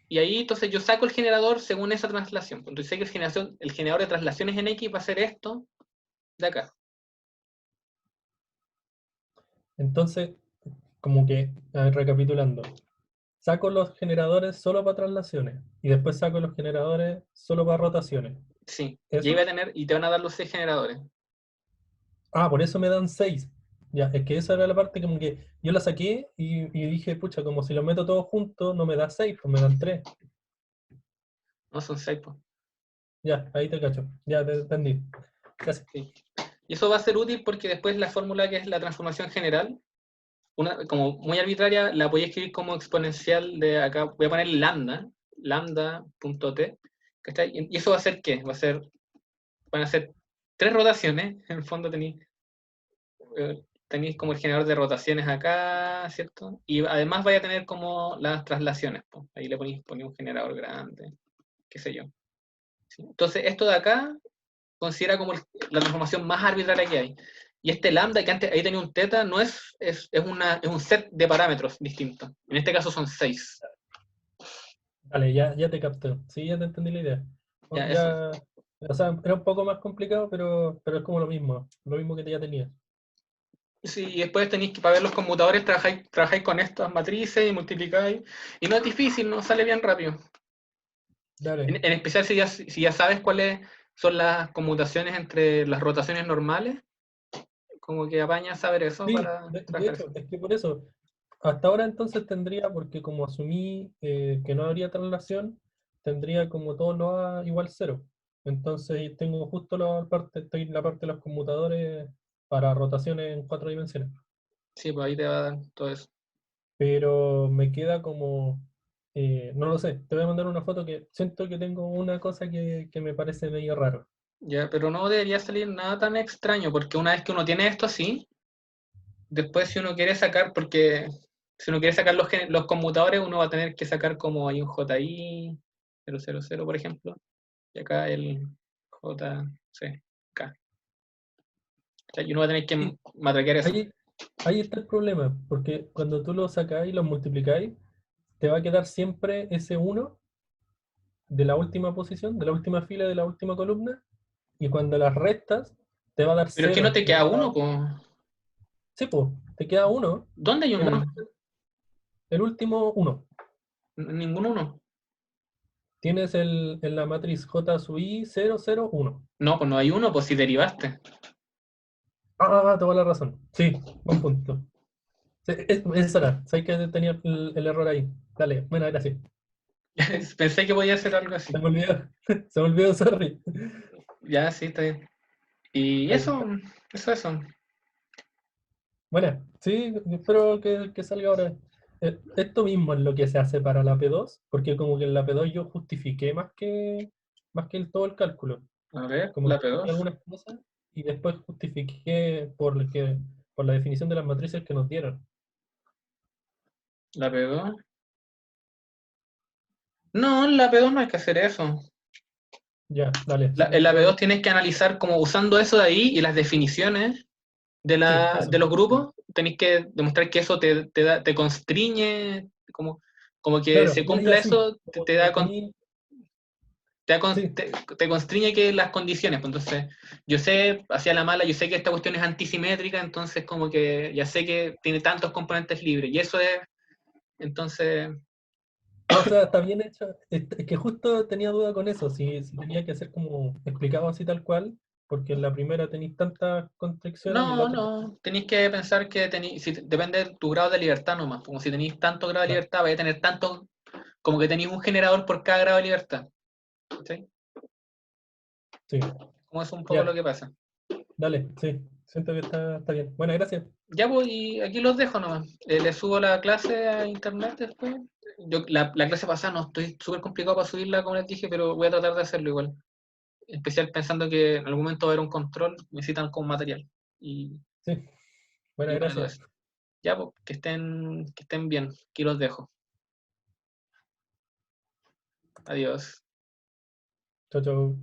Y ahí entonces yo saco el generador según esa traslación. Entonces sé que el generador de traslaciones en X va a ser esto de acá. entonces como que, a ver, recapitulando, saco los generadores solo para traslaciones y después saco los generadores solo para rotaciones. Sí. Y ahí va ¿Eso? a tener, y te van a dar los 6 generadores. Ah, por eso me dan 6. Ya, es que esa era la parte como que yo la saqué y dije, pucha, como si lo meto todo junto, no me da 6, pues me dan 3. No son 6, pues. Ya, ahí te cacho. Ya te entendí. Gracias. Sí. Y eso va a ser útil porque después la fórmula que es la transformación general, como muy arbitraria, la voy a escribir como exponencial de acá. Voy a poner lambda.t. ¿Cachai? Y eso va a ser ¿qué? Van a ser 3 rotaciones. En el fondo tenéis como el generador de rotaciones acá, ¿cierto? Y además vaya a tener como las traslaciones. Pues. Ahí le ponéis un generador grande, qué sé yo. ¿Sí? Entonces, esto de acá considera como la transformación más arbitraria que hay. Y este lambda, que antes ahí tenía un teta, no es un set de parámetros distintos. En este caso son 6. Dale, ya te capté. Sí, ya te entendí la idea. Ya, eso. Ya, o sea, era un poco más complicado, pero es como lo mismo que ya tenía. Sí, y después tenéis que, para ver los conmutadores, trabajáis con estas matrices y multiplicáis. Y no es difícil, no sale bien rápido. Dale. En especial si ya sabes cuáles son las conmutaciones entre las rotaciones normales, como que apañas saber eso Sí, para de trabajar hecho, eso. es que por eso, hasta ahora entonces tendría, porque como asumí que no habría traslación, tendría como todo lo A igual 0. Entonces tengo justo estoy en la parte de los conmutadores para rotaciones en 4 dimensiones. Sí, pues ahí te va a dar todo eso. Pero me queda como, no lo sé, te voy a mandar una foto que siento que tengo una cosa que me parece medio raro. Ya, pero no debería salir nada tan extraño, porque una vez que uno tiene esto así, después si uno quiere sacar, porque si uno quiere sacar los conmutadores, uno va a tener que sacar como hay un JI 000, por ejemplo, y acá el JCK. O sea, y uno va a tener que Sí, matraquear eso. ahí, ahí está el problema, porque cuando tú lo sacáis y lo multiplicáis, te va a quedar siempre ese uno de la última posición, de la última fila, de la última columna, y cuando las restas, te va a dar Pero es que no cero. te queda uno, pues. Sí, pues, te queda uno, ¿Dónde hay un uno? el último uno. Ningún uno. Tienes en la matriz J sub I 001. No, pues no hay uno, pues si derivaste. Toda la razón. Sí, buen punto. Sí, eso era. Sabes que tenía el error ahí. Dale, buena, gracias. Pensé que podía hacer algo Se así. me olvidó. Se me olvidó, sorry. Ya, sí, está bien. Y Ahí. eso. Bueno, sí, espero que salga ahora. Esto mismo es lo que se hace para la P2, porque como que en la P2 yo justifiqué más que todo el cálculo. A ver, Como la que saqué P2. algunas cosas y después justifiqué por la definición de las matrices que nos dieron. La P2. No, en la P2 no hay que hacer eso. Ya, dale. Sí, En la P2 tienes que analizar como usando eso de ahí y las definiciones sí, de eso. los grupos, tenéis que demostrar que eso te constriñe, como que Claro, se ya cumpla sí. eso, Como que tení, sí, te constriñe que las condiciones. Pues entonces, yo sé, hacia la mala, yo sé que esta cuestión es antisimétrica, entonces como que ya sé que tiene tantos componentes libres. Y eso es, entonces, no, o sea, está bien hecho. Es que justo tenía duda con eso, si tenía que ser como explicado así tal cual, porque en la primera tenéis tantas constricciones y en la otra. no, tenéis que pensar que depende de tu grado de libertad nomás. Como si tenéis tanto grado de Claro, libertad, vais a tener tanto, como que tenéis un generador por cada grado de libertad. ¿Sí? sí. Como es un poco lo Ya, que pasa. dale, sí. Siento que está bien. Bueno, gracias. Ya voy, y aquí los dejo nomás. Le subo la clase a internet después. La clase pasada no estoy súper complicado para subirla, como les dije, pero voy a tratar de hacerlo igual. En especial pensando que en algún momento va a haber un control, necesitan como material. Sí. Bueno, Y bueno, gracias. eso. Ya, pues, que estén bien. Aquí los dejo. Adiós. Chau, chau.